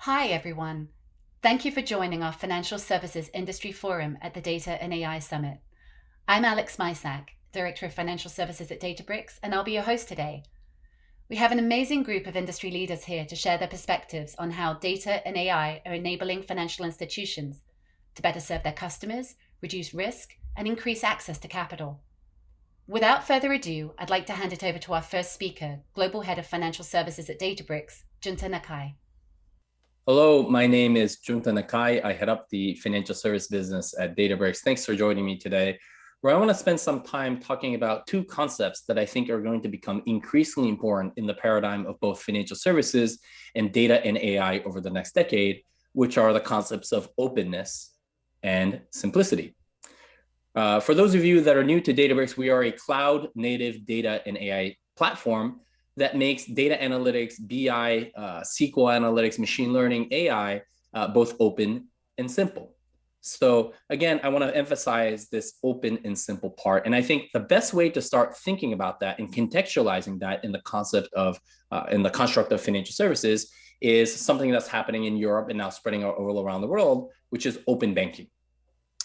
Hi, everyone. Thank you for joining our Financial Services Industry Forum at the Data and AI Summit. I'm Alex Mysak, Director of Financial Services at Databricks, and I'll be your host today. We have an amazing group of industry leaders here to share their perspectives on how data and AI are enabling financial institutions to better serve their customers, reduce risk, and increase access to capital. Without further ado, I'd like to hand it over to our first speaker, Global Head of Financial Services at Databricks, Junta Nakai. Hello, my name is Junta Nakai. I head up the financial service business at Databricks. Thanks for joining me today, where I want to spend some time talking about two concepts that I think are going to become increasingly important in the paradigm of both financial services and data and AI over the next decade, which are the concepts of openness and simplicity. For those of you that are new to Databricks, we are a cloud-native data and AI platform that makes data analytics, BI, SQL analytics, machine learning, AI, both open and simple. So again, I want to emphasize this open and simple part. And I think the best way to start thinking about that and contextualizing that in the concept of, in the construct of financial services is something that's happening in Europe and now spreading all around the world, which is open banking.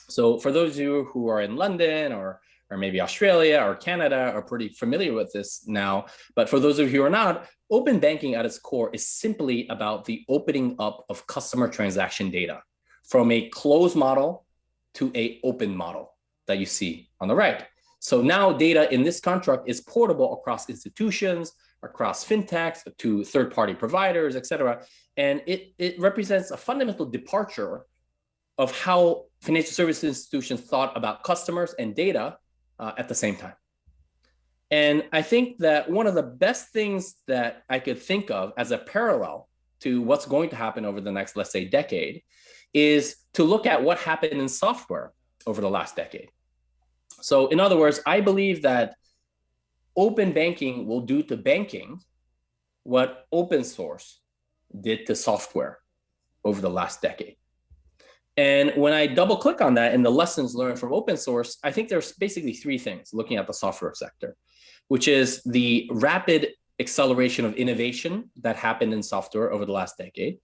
So for those of you who are in London or maybe Australia or Canada are pretty familiar with this now. But for those of you who are not, open banking at its core is simply about the opening up of customer transaction data from a closed model to an open model that you see on the right. So now data in this construct is portable across institutions, across fintechs, to third-party providers, et cetera. And it represents a fundamental departure of how financial services institutions thought about customers and data at the same time. And I think that one of the best things that I could think of as a parallel to what's going to happen over the next, let's say, decade, is to look at what happened in software over the last decade. So in other words, I believe that open banking will do to banking what open source did to software over the last decade. And when I double click on that and the lessons learned from open source, I think there's basically three things looking at the software sector, which is the rapid acceleration of innovation that happened in software over the last decade,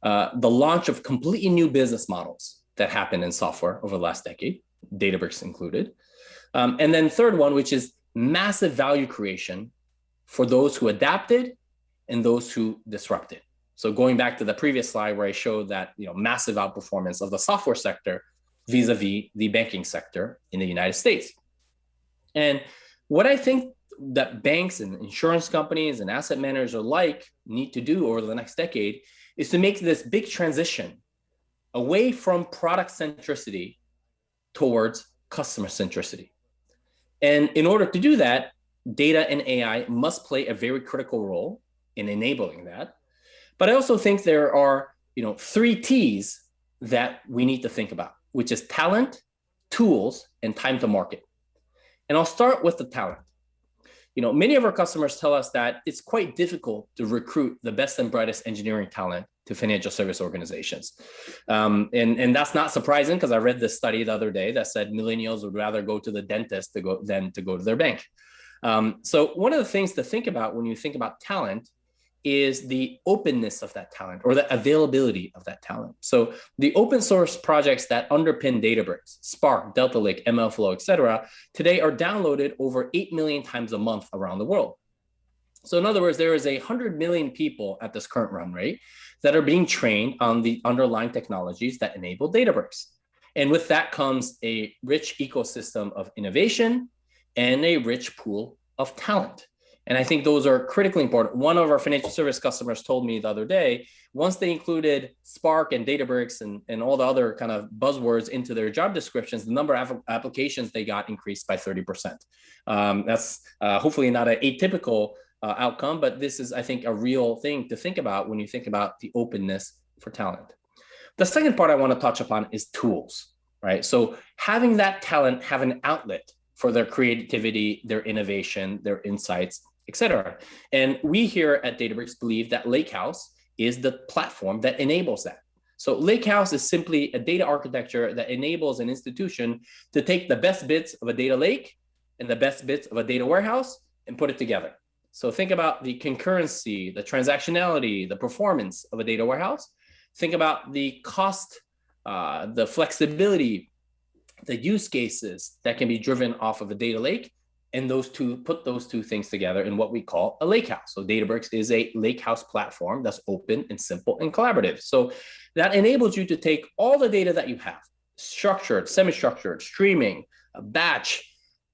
the launch of completely new business models that happened in software over the last decade, Databricks included. And then third one, which is massive value creation for those who adapted and those who disrupted. So going back to the previous slide where I showed that massive outperformance of the software sector vis-a-vis the banking sector in the United States. And what I think that banks and insurance companies and asset managers alike need to do over the next decade is to make this big transition away from product centricity towards customer centricity. And in order to do that, data and AI must play a very critical role in enabling that. But I also think there are, three T's that we need to think about, which is talent, tools, and time to market. And I'll start with the talent. Many of our customers tell us that it's quite difficult to recruit the best and brightest engineering talent to financial service organizations. And that's not surprising because I read this study the other day that said millennials would rather go to the dentist than to go to their bank. So one of the things to think about when you think about talent is the openness of that talent or the availability of that talent. So the open source projects that underpin Databricks, Spark, Delta Lake, MLflow, et cetera, today are downloaded over 8 million times a month around the world. So in other words, there is 100 million people at this current run rate that are being trained on the underlying technologies that enable Databricks. And with that comes a rich ecosystem of innovation and a rich pool of talent. And I think those are critically important. One of our financial service customers told me the other day, once they included Spark and Databricks and all the other kind of buzzwords into their job descriptions, the number of applications they got increased by 30%. That's hopefully not an atypical outcome, but this is, I think, a real thing to think about when you think about the openness for talent. The second part I want to touch upon is tools, right? So having that talent have an outlet for their creativity, their innovation, their insights, et cetera. And we here at Databricks believe that Lakehouse is the platform that enables that. So Lakehouse is simply a data architecture that enables an institution to take the best bits of a data lake and the best bits of a data warehouse and put it together. So think about the concurrency, the transactionality, the performance of a data warehouse. Think about the cost, the flexibility, the use cases that can be driven off of a data lake, and put those two things together in what we call a lakehouse. So Databricks is a lakehouse platform that's open and simple and collaborative. So that enables you to take all the data that you have, structured, semi-structured, streaming, batch,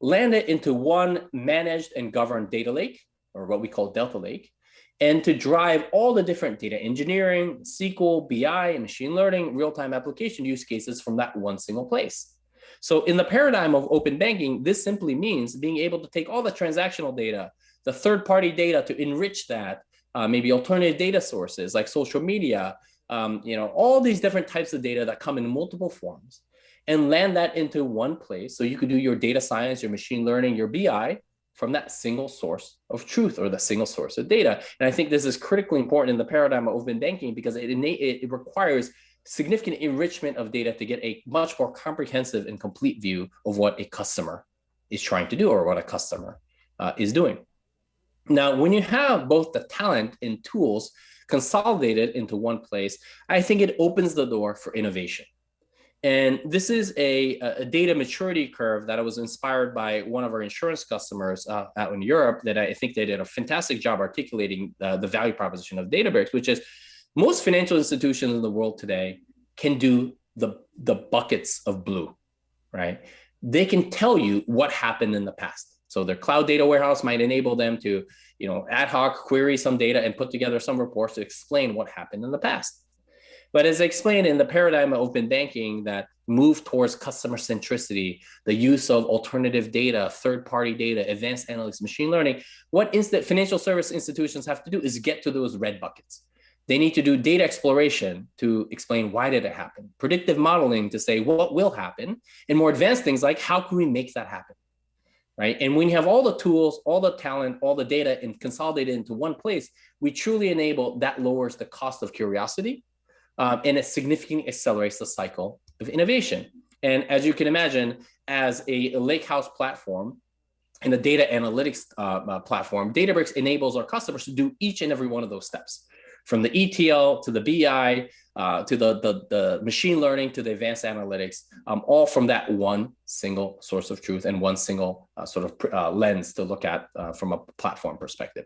land it into one managed and governed data lake, or what we call Delta Lake, and to drive all the different data engineering, SQL, BI, machine learning, real-time application use cases from that one single place. So in the paradigm of open banking, this simply means being able to take all the transactional data, the third-party data to enrich that, maybe alternative data sources like social media, all these different types of data that come in multiple forms, and land that into one place. So you could do your data science, your machine learning, your BI from that single source of truth or the single source of data. And I think this is critically important in the paradigm of open banking because it requires significant enrichment of data to get a much more comprehensive and complete view of what a customer is trying to do or what a customer is doing. Now, when you have both the talent and tools consolidated into one place, I think it opens the door for innovation. And this is a data maturity curve that I was inspired by one of our insurance customers out in Europe that I think they did a fantastic job articulating the value proposition of Databricks, which is most financial institutions in the world today can do the buckets of blue, right? They can tell you what happened in the past. So their cloud data warehouse might enable them to, ad hoc query some data and put together some reports to explain what happened in the past. But as I explained in the paradigm of open banking that move towards customer centricity, the use of alternative data, third-party data, advanced analytics, machine learning, what financial service institutions have to do is get to those red buckets. They need to do data exploration to explain why did it happen, predictive modeling to say what will happen, and more advanced things like how can we make that happen, right? And when you have all the tools, all the talent, all the data and consolidated into one place, we truly enable that lowers the cost of curiosity, and it significantly accelerates the cycle of innovation. And as you can imagine, as a lakehouse platform and a data analytics platform, Databricks enables our customers to do each and every one of those steps, from the ETL to the BI, to the machine learning, to the advanced analytics, all from that one single source of truth and one single lens to look at from a platform perspective.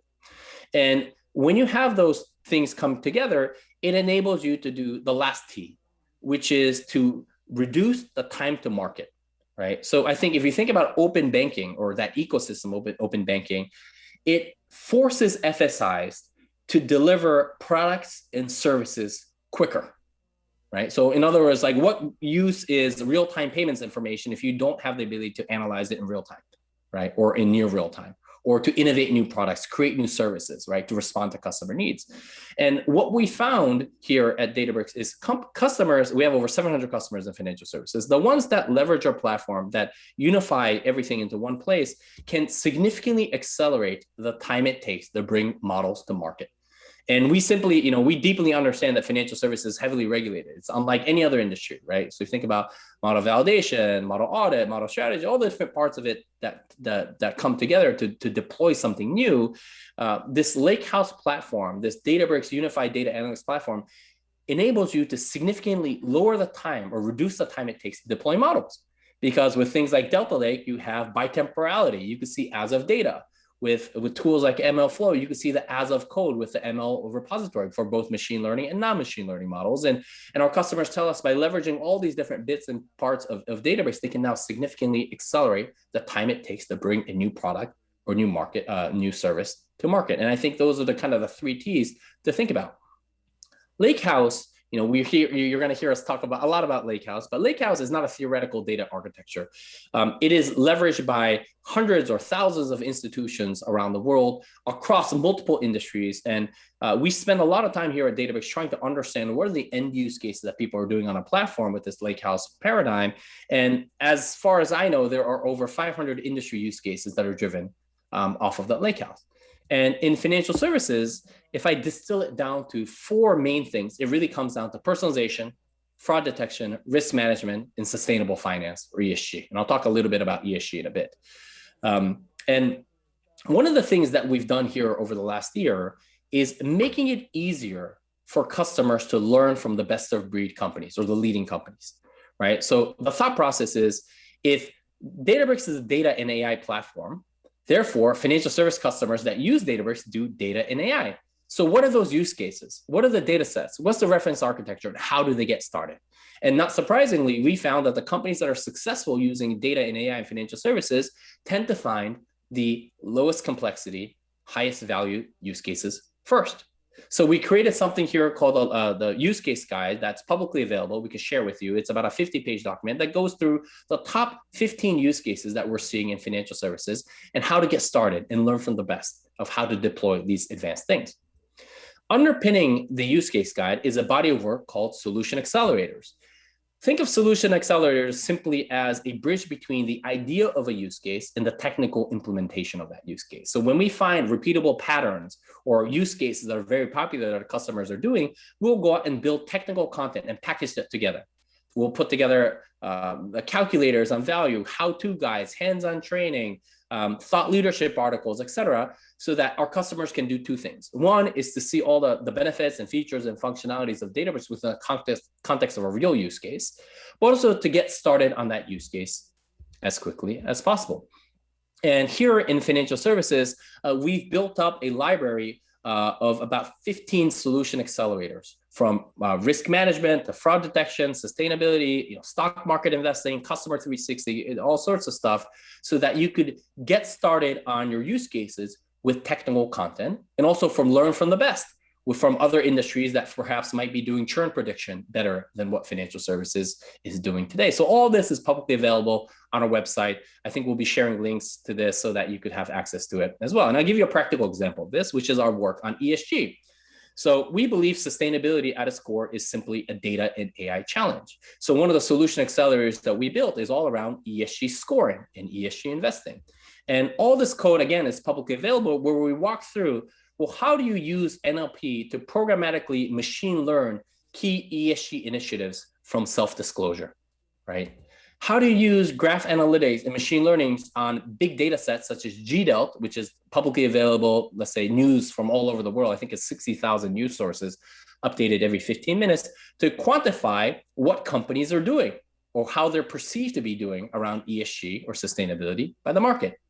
And when you have those things come together, it enables you to do the last T, which is to reduce the time to market, right? So I think if you think about open banking or that ecosystem, open banking, it forces FSIs to deliver products and services quicker, right? So in other words, like what use is real-time payments information if you don't have the ability to analyze it in real time, right? Or in near real time, or to innovate new products, create new services, right? To respond to customer needs. And what we found here at Databricks is customers, we have over 700 customers in financial services. The ones that leverage our platform, that unify everything into one place, can significantly accelerate the time it takes to bring models to market. And we simply, we deeply understand that financial services is heavily regulated. It's unlike any other industry, right? So you think about model validation, model audit, model strategy, all the different parts of it that come together to deploy something new. This lakehouse platform, this Databricks unified data analytics platform, enables you to significantly lower the time or reduce the time it takes to deploy models. Because with things like Delta Lake, you have bitemporality. You can see as of data. With tools like ML Flow, you can see the as of code with the ML repository for both machine learning and non-machine learning models. And our customers tell us by leveraging all these different bits and parts of Databricks, they can now significantly accelerate the time it takes to bring a new product or new market, new service to market. And I think those are the kind of the 3 T's to think about. Lakehouse, you're going to hear us talk a lot about Lakehouse, but Lakehouse is not a theoretical data architecture. It is leveraged by hundreds or thousands of institutions around the world across multiple industries. And we spend a lot of time here at Databricks trying to understand what are the end use cases that people are doing on a platform with this Lakehouse paradigm. And as far as I know, there are over 500 industry use cases that are driven off of that Lakehouse. And in financial services, if I distill it down to 4 main things, it really comes down to personalization, fraud detection, risk management, and sustainable finance, or ESG. And I'll talk a little bit about ESG in a bit. And one of the things that we've done here over the last year is making it easier for customers to learn from the best of breed companies or the leading companies, right? So the thought process is, if Databricks is a data and AI platform, therefore financial service customers that use Databricks do data and AI. So what are those use cases? What are the data sets? What's the reference architecture? And how do they get started? And not surprisingly, we found that the companies that are successful using data and AI in financial services tend to find the lowest complexity, highest value use cases first. So we created something here called the use case guide that's publicly available. We can share with you. It's about a 50-page document that goes through the top 15 use cases that we're seeing in financial services and how to get started and learn from the best of how to deploy these advanced things. Underpinning the use case guide is a body of work called Solution Accelerators. Think of solution accelerators simply as a bridge between the idea of a use case and the technical implementation of that use case. So when we find repeatable patterns or use cases that are very popular that our customers are doing, we'll go out and build technical content and package that together. We'll put together the calculators on value, how-to guides, hands-on training, thought leadership articles, et cetera, so that our customers can do two things. One is to see all the benefits and features and functionalities of Databricks within the context of a real use case, but also to get started on that use case as quickly as possible. And here in financial services, we've built up a library of about 15 solution accelerators, from risk management to fraud detection, sustainability, stock market investing, customer 360, all sorts of stuff, so that you could get started on your use cases with technical content, and also learn from the best, from other industries that perhaps might be doing churn prediction better than what financial services is doing today. So all this is publicly available on our website. I think we'll be sharing links to this so that you could have access to it as well. And I'll give you a practical example of this, which is our work on ESG. So we believe sustainability at its core is simply a data and AI challenge. So one of the solution accelerators that we built is all around ESG scoring and ESG investing. And all this code, again, is publicly available, where we walk through, well, how do you use NLP to programmatically machine learn key ESG initiatives from self-disclosure, right? How do you use graph analytics and machine learning on big data sets such as GDELT, which is publicly available, let's say, news from all over the world. I think it's 60,000 news sources updated every 15 minutes to quantify what companies are doing or how they're perceived to be doing around ESG or sustainability by the market.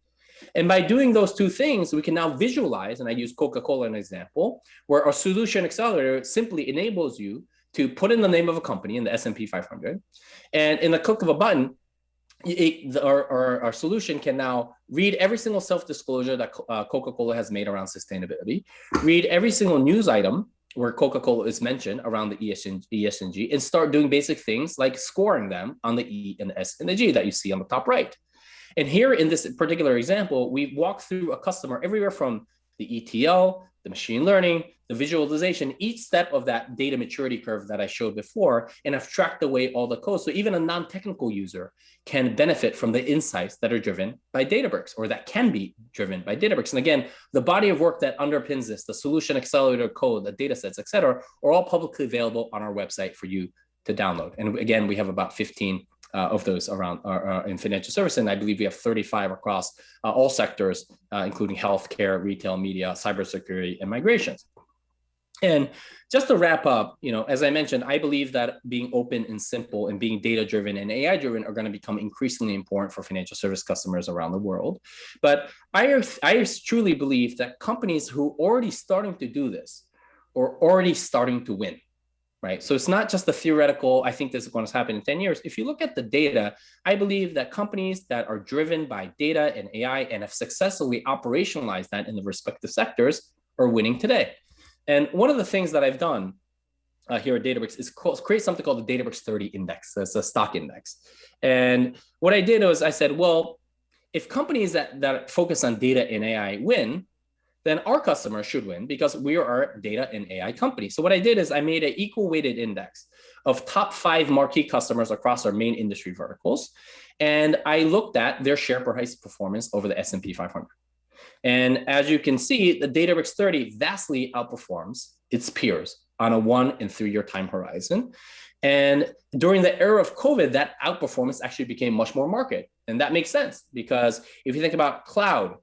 And by doing those two things, we can now visualize, and I use Coca-Cola as an example, where our solution accelerator simply enables you to put in the name of a company in the S&P 500, and in the click of a button, our solution can now read every single self-disclosure that Coca-Cola has made around sustainability, read every single news item where Coca-Cola is mentioned around the ESG, and start doing basic things like scoring them on the E and the S and the G that you see on the top right. And here in this particular example, we walk through a customer everywhere from the ETL, the machine learning, the visualization, each step of that data maturity curve that I showed before, and I've tracked away all the code. So even a non-technical user can benefit from the insights that are driven by Databricks, or that can be driven by Databricks. And again, the body of work that underpins this, the solution accelerator code, the data sets, et cetera, are all publicly available on our website for you to download. And again, we have about 15 of those around in financial services, and I believe we have 35 across all sectors, including healthcare, retail, media, cybersecurity, and migrations. And just to wrap up, as I mentioned, I believe that being open and simple and being data-driven and AI-driven are going to become increasingly important for financial service customers around the world. But I truly believe that companies who are already starting to do this are already starting to win. Right. So it's not just the theoretical, I think this is going to happen in 10 years. If you look at the data, I believe that companies that are driven by data and AI and have successfully operationalized that in the respective sectors are winning today. And one of the things that I've done here at Databricks is create something called the Databricks 30 index. That's a stock index. And what I did was I said, well, if companies that focus on data and AI win, then our customers should win, because we are a data and AI company. So what I did is I made an equal weighted index of top 5 marquee customers across our main industry verticals. And I looked at their share price performance over the S&P 500. And as you can see, the Databricks 30 vastly outperforms its peers on a 1 and 3 year time horizon. And during the era of COVID, that outperformance actually became much more marked. And that makes sense, because if you think about cloud,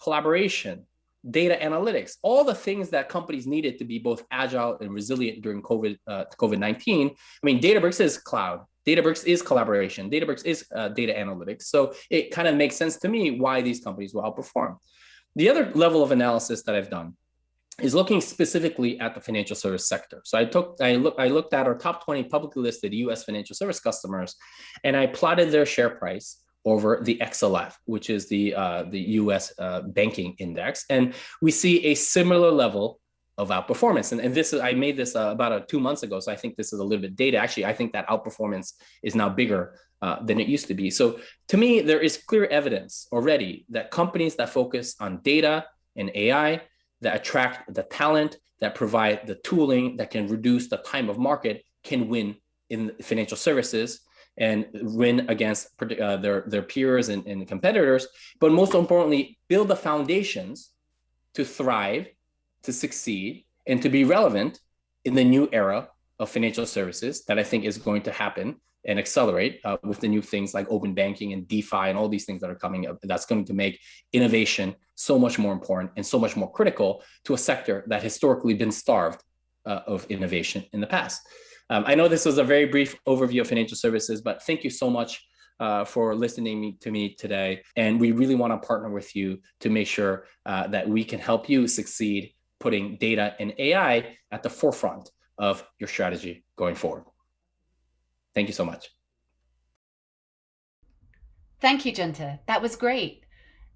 collaboration, data analytics, all the things that companies needed to be both agile and resilient during COVID-19. I mean, Databricks is cloud. Databricks is collaboration. Databricks is data analytics. So it kind of makes sense to me why these companies will outperform. The other level of analysis that I've done is looking specifically at the financial service sector. So I looked at our top 20 publicly listed US financial service customers, and I plotted their share price over the XLF, which is the US banking index. And we see a similar level of outperformance. And this is, I made this about 2 months ago. So I think this is a little bit dated. Actually, I think that outperformance is now bigger than it used to be. So to me, there is clear evidence already that companies that focus on data and AI, that attract the talent, that provide the tooling that can reduce the time of market, can win in financial services and win against their peers and competitors. But most importantly, build the foundations to thrive, to succeed, and to be relevant in the new era of financial services that I think is going to happen and accelerate with the new things like open banking and DeFi and all these things that are coming up. That's going to make innovation so much more important and so much more critical to a sector that historically been starved of innovation in the past. I know this was a very brief overview of financial services, but thank you so much for listening to me today. And we really want to partner with you to make sure that we can help you succeed putting data and AI at the forefront of your strategy going forward. Thank you so much. Thank you, Junta. That was great.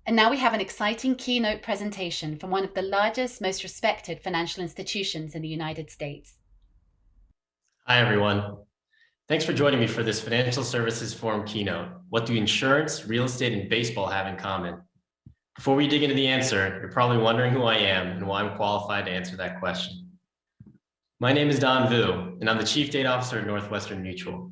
And now we have an exciting keynote presentation from one of the largest, most respected financial institutions in the United States. Hi, everyone. Thanks for joining me for this Financial Services Forum keynote. What do insurance, real estate, and baseball have in common? Before we dig into the answer, you're probably wondering who I am and why I'm qualified to answer that question. My name is Don Vu, and I'm the Chief Data Officer at Northwestern Mutual.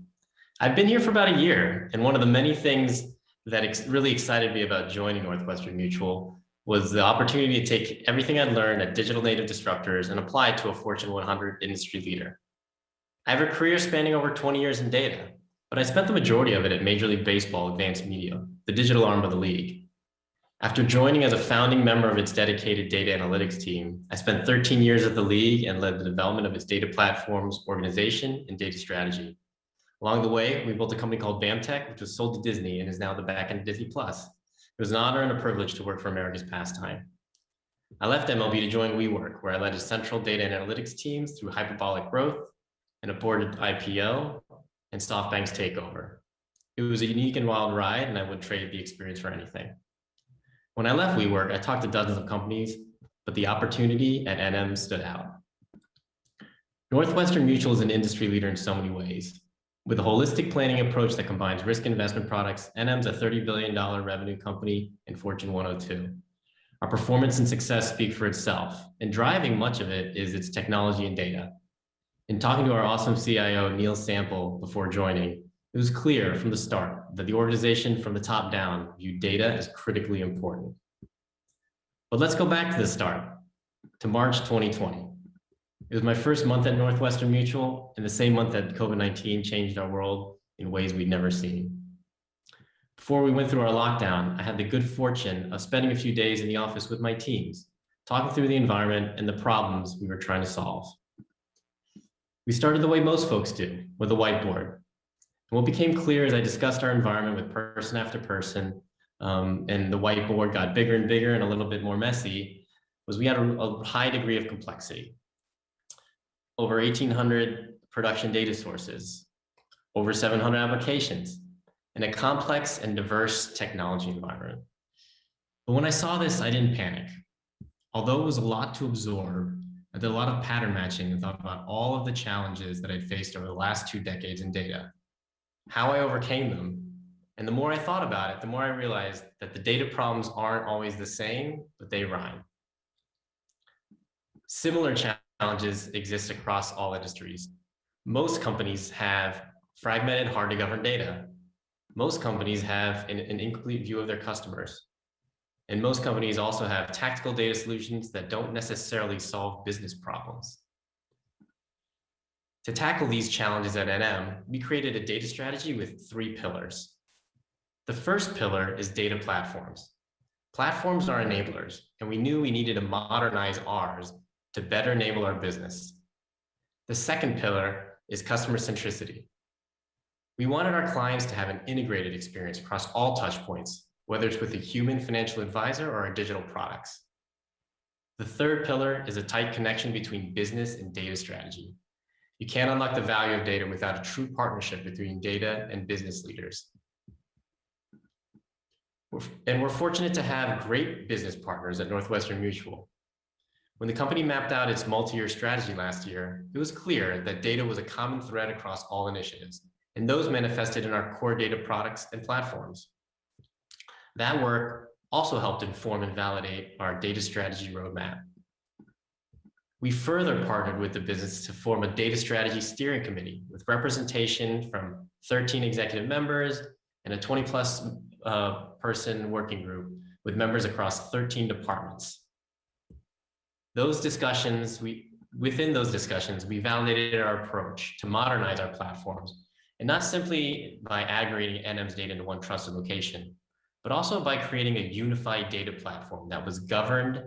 I've been here for about a year, and one of the many things that really excited me about joining Northwestern Mutual was the opportunity to take everything I'd learned at digital native disruptors and apply it to a Fortune 100 industry leader. I have a career spanning over 20 years in data, but I spent the majority of it at Major League Baseball Advanced Media, the digital arm of the league. After joining as a founding member of its dedicated data analytics team, I spent 13 years at the league and led the development of its data platforms, organization, and data strategy. Along the way, we built a company called BAMTech, which was sold to Disney and is now the backend of Disney+. It was an honor and a privilege to work for America's pastime. I left MLB to join WeWork, where I led a central data and analytics teams through hyperbolic growth, an aborted IPO, and SoftBank's takeover. It was a unique and wild ride, and I would trade the experience for anything. When I left WeWork, I talked to dozens of companies, but the opportunity at NM stood out. Northwestern Mutual is an industry leader in so many ways. With a holistic planning approach that combines risk investment products, NM's a $30 billion revenue company in Fortune 102. Our performance and success speak for itself, and driving much of it is its technology and data. In talking to our awesome CIO, Neil Sample, before joining, it was clear from the start that the organization from the top down viewed data as critically important. But let's go back to the start, to March 2020. It was my first month at Northwestern Mutual, and the same month that COVID-19 changed our world in ways we'd never seen. Before we went through our lockdown, I had the good fortune of spending a few days in the office with my teams, talking through the environment and the problems we were trying to solve. We started the way most folks do, with a whiteboard. And what became clear as I discussed our environment with person after person, and the whiteboard got bigger and bigger and a little bit more messy, was we had a high degree of complexity. Over 1,800 production data sources, over 700 applications, and a complex and diverse technology environment. But when I saw this, I didn't panic. Although it was a lot to absorb, I did a lot of pattern matching and thought about all of the challenges that I'd faced over the last 2 decades in data, how I overcame them. And the more I thought about it, the more I realized that the data problems aren't always the same, but they rhyme. Similar challenges exist across all industries. Most companies have fragmented, hard to govern data. Most companies have an incomplete view of their customers. And most companies also have tactical data solutions that don't necessarily solve business problems. To tackle these challenges at NM, we created a data strategy with 3 pillars. The first pillar is data platforms. Platforms are enablers, and we knew we needed to modernize ours to better enable our business. The second pillar is customer centricity. We wanted our clients to have an integrated experience across all touch points, whether it's with a human financial advisor or our digital products. The third pillar is a tight connection between business and data strategy. You can't unlock the value of data without a true partnership between data and business leaders. And we're fortunate to have great business partners at Northwestern Mutual. When the company mapped out its multi-year strategy last year, it was clear that data was a common thread across all initiatives, and those manifested in our core data products and platforms. That work also helped inform and validate our data strategy roadmap. We further partnered with the business to form a data strategy steering committee with representation from 13 executive members and a 20+ person working group with members across 13 departments. Within those discussions, we validated our approach to modernize our platforms, and not simply by aggregating NM's data into one trusted location, but also by creating a unified data platform that was governed,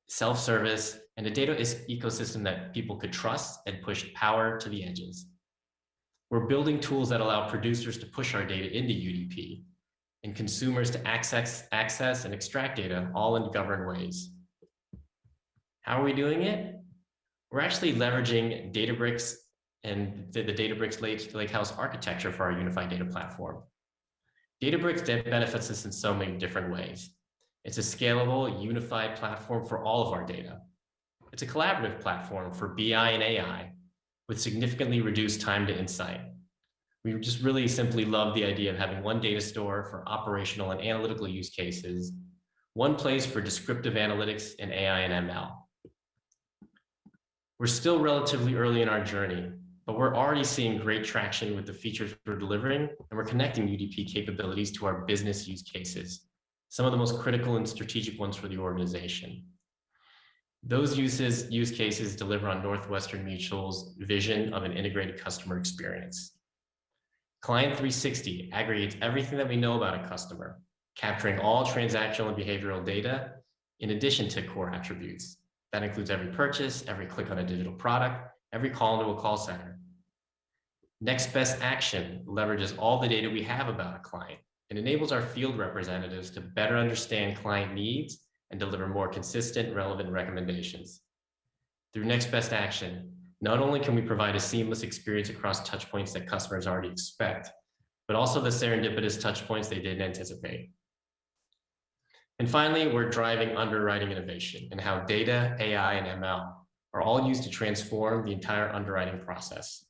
self-service, and a data ecosystem that people could trust and push power to the edges. We're building tools that allow producers to push our data into UDP and consumers to access and extract data all in governed ways. How are we doing it? We're actually leveraging Databricks and the Databricks Lakehouse architecture for our unified data platform. Databricks benefits us in so many different ways. It's a scalable, unified platform for all of our data. It's a collaborative platform for BI and AI with significantly reduced time to insight. We just really simply love the idea of having one data store for operational and analytical use cases, one place for descriptive analytics and AI and ML. We're still relatively early in our journey, but we're already seeing great traction with the features we're delivering, and we're connecting UDP capabilities to our business use cases, some of the most critical and strategic ones for the organization. Those use cases deliver on Northwestern Mutual's vision of an integrated customer experience. Client 360 aggregates everything that we know about a customer, capturing all transactional and behavioral data in addition to core attributes. That includes every purchase, every click on a digital product, every call into a call center. Next best action leverages all the data we have about a client and enables our field representatives to better understand client needs and deliver more consistent, relevant recommendations. Through next best action, not only can we provide a seamless experience across touchpoints that customers already expect, but also the serendipitous touchpoints they didn't anticipate. And finally, we're driving underwriting innovation and how data, AI, and ML are all used to transform the entire underwriting process.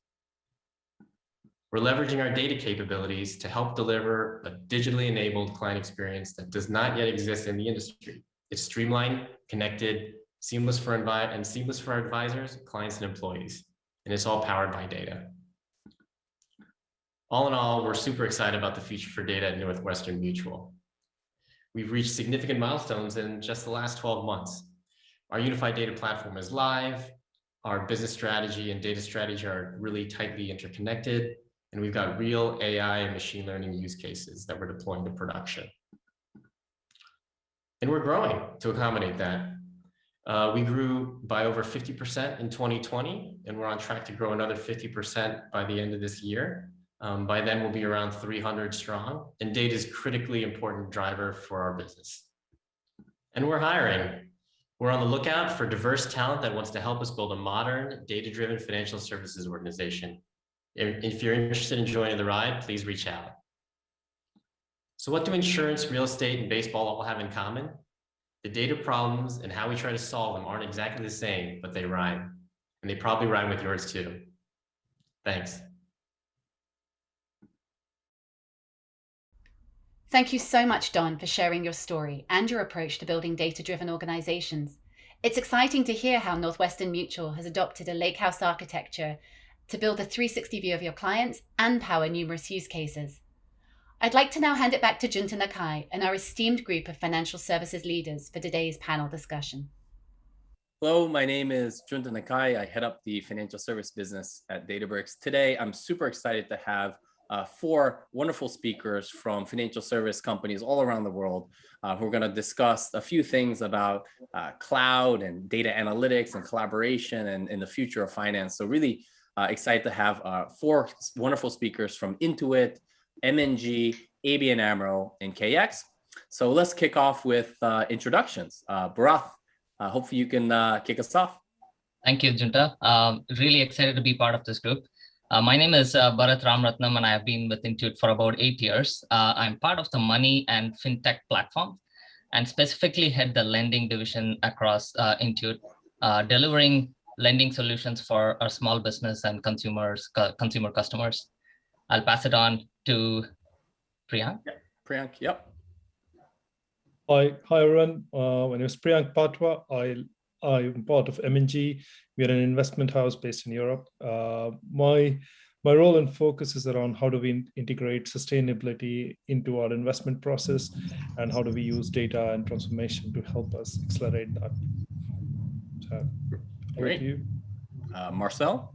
We're leveraging our data capabilities to help deliver a digitally enabled client experience that does not yet exist in the industry. It's streamlined, connected, seamless for our advisors, clients, and employees, and it's all powered by data. All in all, we're super excited about the future for data at Northwestern Mutual. We've reached significant milestones in just the last 12 months. Our unified data platform is live. Our business strategy and data strategy are really tightly interconnected. And we've got real AI and machine learning use cases that we're deploying to production. And we're growing to accommodate that. We grew by over 50% in 2020, and we're on track to grow another 50% by the end of this year. By then, we'll be around 300 strong, and data is a critically important driver for our business. And we're hiring. We're on the lookout for diverse talent that wants to help us build a modern, data-driven financial services organization. If you're interested in joining the ride, please reach out. So what do insurance, real estate, and baseball all have in common? The data problems and how we try to solve them aren't exactly the same, but they rhyme. And they probably rhyme with yours too. Thanks. Thank you so much, Don, for sharing your story and your approach to building data-driven organizations. It's exciting to hear how Northwestern Mutual has adopted a lakehouse architecture to build a 360 view of your clients and power numerous use cases. I'd like to now hand it back to Junta Nakai and our esteemed group of financial services leaders for today's panel discussion. Hello, my name is Junta Nakai. I head up the financial service business at Databricks. Today, I'm super excited to have four wonderful speakers from financial service companies all around the world who are going to discuss a few things about cloud and data analytics and collaboration and the future of finance. So really excited to have four wonderful speakers from Intuit, MNG, ABN AMRO, and KX. So let's kick off with introductions. Bharath, hopefully you can kick us off. Thank you, Junta. Really excited to be part of this group. My name is Bharath Ramarathinam, and I have been with Intuit for about 8 years. I'm part of the money and fintech platform, and specifically head the lending division across Intuit, delivering lending solutions for our small business and consumer customers. I'll pass it on to Priyank. Priyank, yep. Hi everyone. My name is Priyank Patwa. I'm part of MNG. We are an investment house based in Europe. My role and focus is around how do we integrate sustainability into our investment process, and how do we use data and transformation to help us accelerate that. So, great. You. Marcel?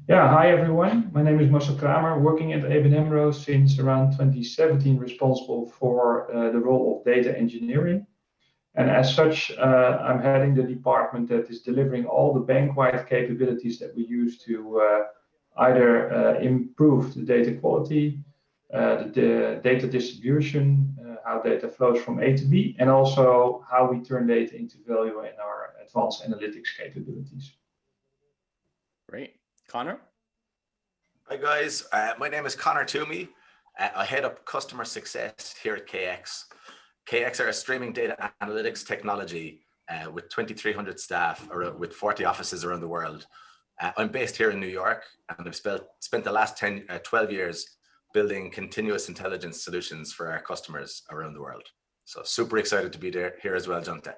Yeah, hi everyone. My name is Marcel Kramer, working at ABN AMRO since around 2017, responsible for the role of data engineering. And as such, I'm heading the department that is delivering all the bank-wide capabilities that we use to either improve the data quality, the data distribution, how data flows from A to B, and also how we turn data into value in our advanced analytics capabilities. Great. Conor? Hi guys, my name is Conor Twomey. I head up customer success here at KX. KX are a streaming data analytics technology with 2,300 staff with 40 offices around the world. I'm based here in New York, and I've spent the last 12 years building continuous intelligence solutions for our customers around the world. So super excited to be here as well, Junta.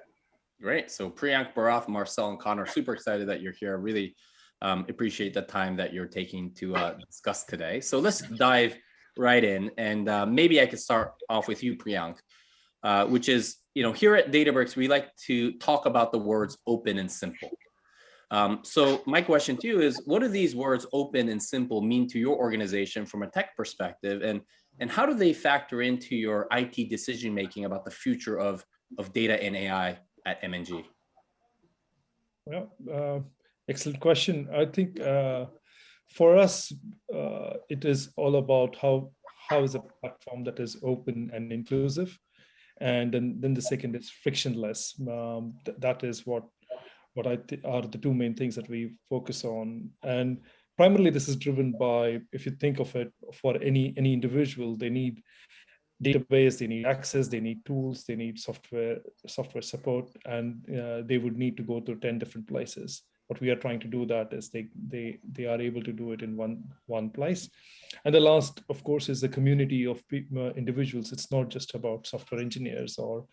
Great. So Priyank, Bharath, Marcel, and Conor, super excited that you're here. Really appreciate the time that you're taking to discuss today. So let's dive right in. And maybe I could start off with you, Priyank, which is, here at Databricks, we like to talk about the words open and simple. So my question to you is, what do these words open and simple mean to your organization from a tech perspective? And how do they factor into your IT decision-making about the future of data and AI at MNG? Well, excellent question. I think for us, it is all about how is a platform that is open and inclusive. And then the second is frictionless. That is what are the two main things that we focus on. And primarily this is driven by, if you think of it, for any individual, they need database, they need access, they need tools, they need software support, and they would need to go to 10 different places. What we are trying to do that is they are able to do it in one place. And the last, of course, is the community of individuals. It's not just about software engineers or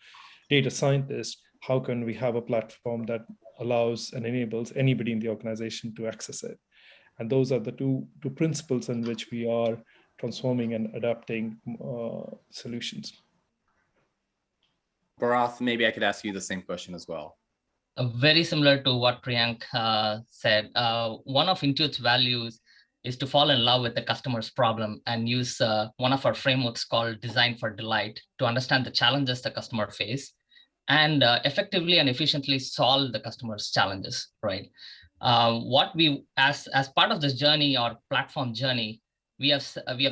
data scientists. How can we have a platform that allows and enables anybody in the organization to access it? And those are the two principles in which we are transforming and adapting solutions. Bharath, maybe I could ask you the same question as well. Very similar to what Priyank said. One of Intuit's values is to fall in love with the customer's problem and use one of our frameworks called Design for Delight to understand the challenges the customer face and effectively and efficiently solve the customer's challenges, right? What we, as part of this journey or platform journey, we have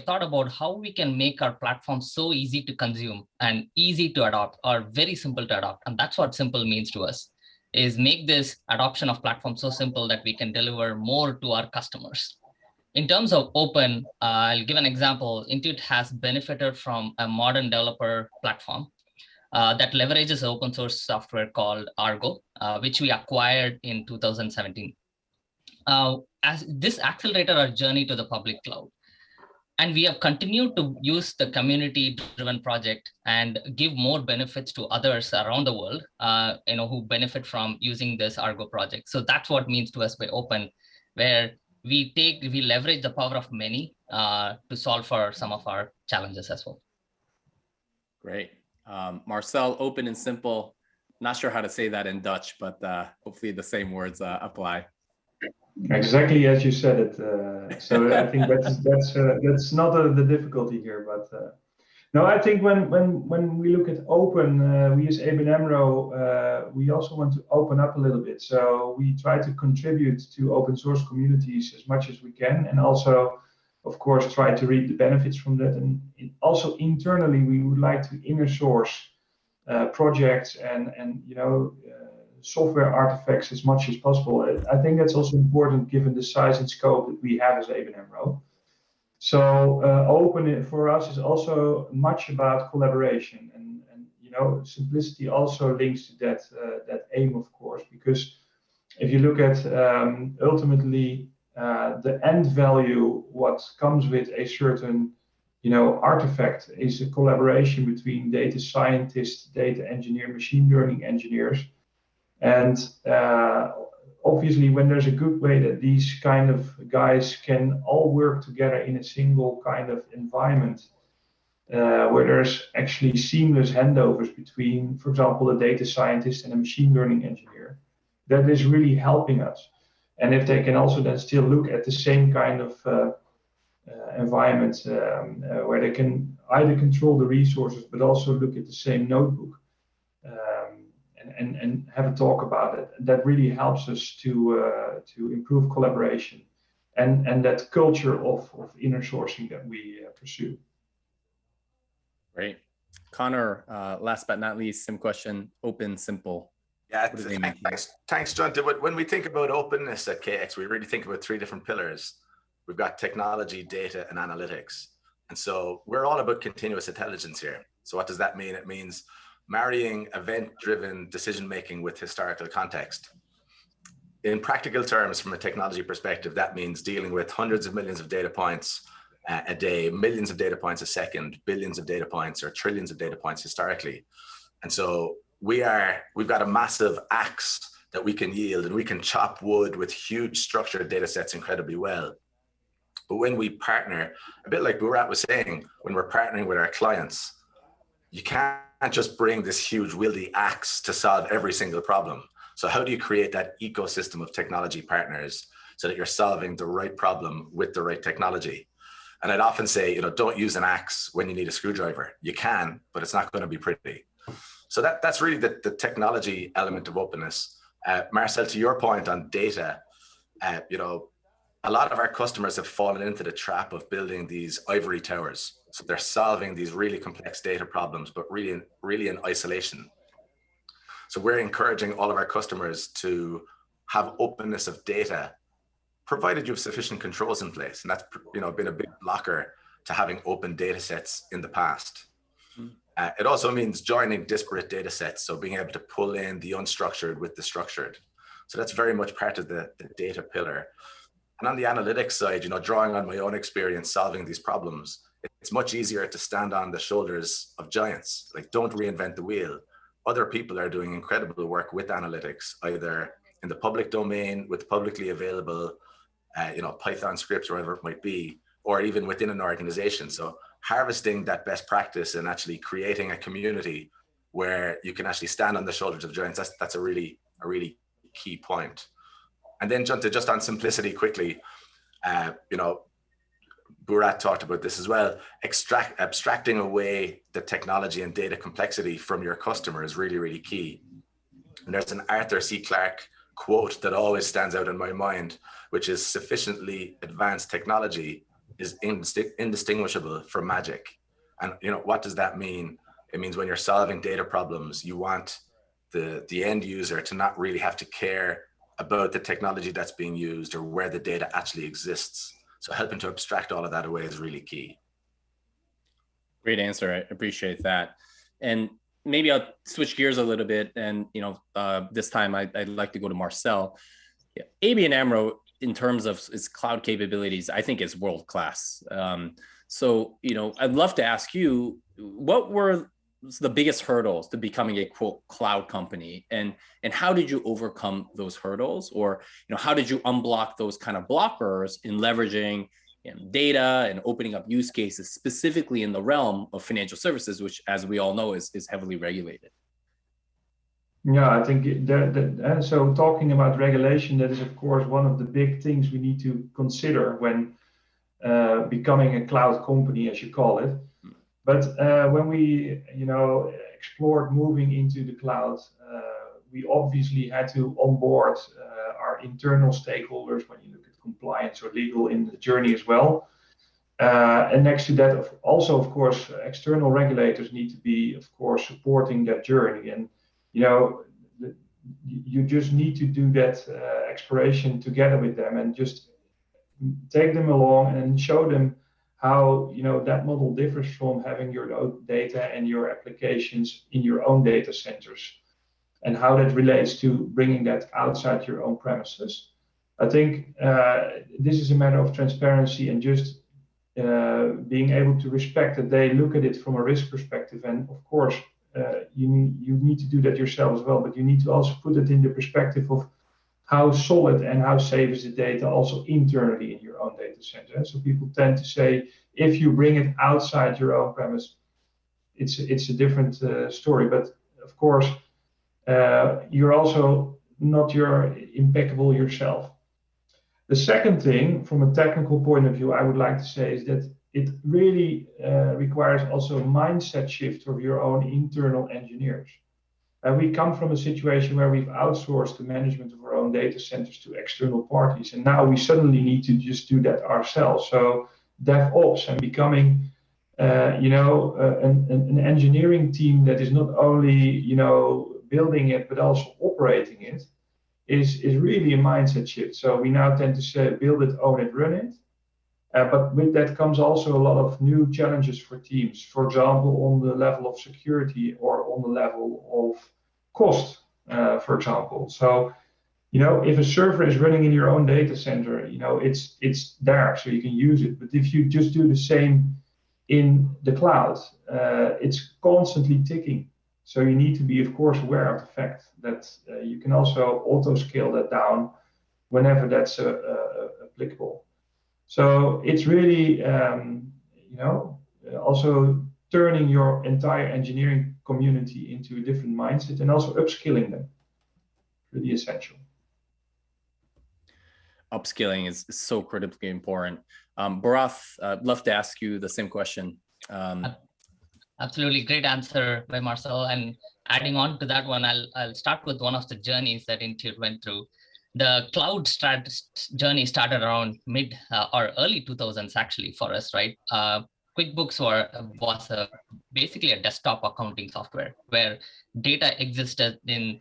thought about how we can make our platform so easy to consume and easy to adopt, or very simple to adopt. And that's what simple means to us, is make this adoption of platform so simple that we can deliver more to our customers. In terms of open, I'll give an example. Intuit has benefited from a modern developer platform that leverages open source software called Argo, which we acquired in 2017. As this accelerated our journey to the public cloud. And we have continued to use the community-driven project and give more benefits to others around the world, who benefit from using this Argo project. So that's what it means to us by open, where we leverage the power of many to solve for some of our challenges as well. Great. Marcel, open and simple. Not sure how to say that in Dutch, but hopefully the same words apply. Exactly as you said it. So I think that's not the difficulty here, but no, I think when we look at open, we use ABN AMRO. We also want to open up a little bit. So we try to contribute to open source communities as much as we can, and also, of course, try to reap the benefits from that. And also internally, we would like to inner source projects and software artifacts as much as possible. I think that's also important given the size and scope that we have as ABN AMRO. So open for us is also much about collaboration, and simplicity also links to that aim, of course, because if you look at ultimately the end value, what comes with a certain artifact is a collaboration between data scientists, data engineer, machine learning engineers, and obviously, when there's a good way that these kind of guys can all work together in a single kind of environment, where there's actually seamless handovers between, for example, a data scientist and a machine learning engineer, that is really helping us. And if they can also then still look at the same kind of environment where they can either control the resources, but also look at the same notebook, and have a talk about it. That really helps us to improve collaboration and that culture of inner sourcing that we pursue. Great. Conor, last but not least, same question, open, simple. Yeah, thanks, Junta. When we think about openness at KX, we really think about three different pillars. We've got technology, data, and analytics. And so we're all about continuous intelligence here. So what does that mean? It means marrying event-driven decision-making with historical context. In practical terms, from a technology perspective, that means dealing with hundreds of millions of data points a day, millions of data points a second, billions of data points, or trillions of data points historically. And so we've got a massive axe that we can yield, and we can chop wood with huge structured data sets incredibly well. But when we partner, a bit like Bharath was saying, when we're partnering with our clients, you can't just bring this huge wieldy axe to solve every single problem. So how do you create that ecosystem of technology partners so that you're solving the right problem with the right technology? And I'd often say, don't use an axe when you need a screwdriver. You can, but it's not going to be pretty. So that's really the technology element of openness. Marcel, to your point on data, a lot of our customers have fallen into the trap of building these ivory towers. So they're solving these really complex data problems, but really in isolation. So we're encouraging all of our customers to have openness of data, provided you have sufficient controls in place. And that's been a big blocker to having open data sets in the past. It also means joining disparate data sets. So being able to pull in the unstructured with the structured. So that's very much part of the data pillar. And on the analytics side, drawing on my own experience solving these problems, it's much easier to stand on the shoulders of giants. Like, don't reinvent the wheel. Other people are doing incredible work with analytics, either in the public domain with publicly available, Python scripts or whatever it might be, or even within an organization. So harvesting that best practice and actually creating a community where you can actually stand on the shoulders of giants, that's a really key point. And then just on simplicity quickly, Bharath talked about this as well. Abstracting away the technology and data complexity from your customer is really, really key. And there's an Arthur C. Clarke quote that always stands out in my mind, which is sufficiently advanced technology is indistinguishable from magic. And what does that mean? It means when you're solving data problems, you want the end user to not really have to care about the technology that's being used or where the data actually exists. So helping to abstract all of that away is really key. Great answer. I appreciate that. And maybe I'll switch gears a little bit. And this time I'd like to go to Marcel. ABN AMRO, in terms of its cloud capabilities, I think is world class. So I'd love to ask you, what were the biggest hurdles to becoming a quote cloud company, and how did you overcome those hurdles, or how did you unblock those kind of blockers in leveraging data and opening up use cases specifically in the realm of financial services, which, as we all know, is heavily regulated? Yeah, I think so talking about regulation, that is of course one of the big things we need to consider when becoming a cloud company, as you call it. But when we, explored moving into the cloud, we obviously had to onboard our internal stakeholders when you look at compliance or legal in the journey as well. And next to that, also, of course, external regulators need to be, of course, supporting that journey. And, you just need to do that exploration together with them and just take them along and show them how that model differs from having your own data and your applications in your own data centers, and how that relates to bringing that outside your own premises. I think this is a matter of transparency and just being able to respect that they look at it from a risk perspective. And of course, you need to do that yourself as well, but you need to also put it in the perspective of how solid and how safe is the data also internally in your own data center. So people tend to say, if you bring it outside your own premise, it's a different story. But of course, you're also not impeccable yourself. The second thing, from a technical point of view, I would like to say is that it really requires also a mindset shift of your own internal engineers. We come from a situation where we've outsourced the management of our own data centers to external parties, and now we suddenly need to just do that ourselves. So DevOps and becoming, an engineering team that is not only, building it but also operating it is really a mindset shift. So we now tend to say, build it, own it, run it. But with that comes also a lot of new challenges for teams. For example, on the level of security or on the level of cost, for example. So, if a server is running in your own data center, it's there, so you can use it. But if you just do the same in the cloud, it's constantly ticking. So you need to be, of course, aware of the fact that you can also auto-scale that down whenever that's applicable. So it's really, also turning your entire engineering community into a different mindset and also upskilling them. Really essential. Upskilling is so critically important. Bharath, I'd love to ask you the same question. Absolutely, great answer by Marcel. And adding on to that one, I'll start with one of the journeys that Intuit went through. The cloud journey started around mid or early 2000s actually for us, right? QuickBooks was basically a desktop accounting software where data existed in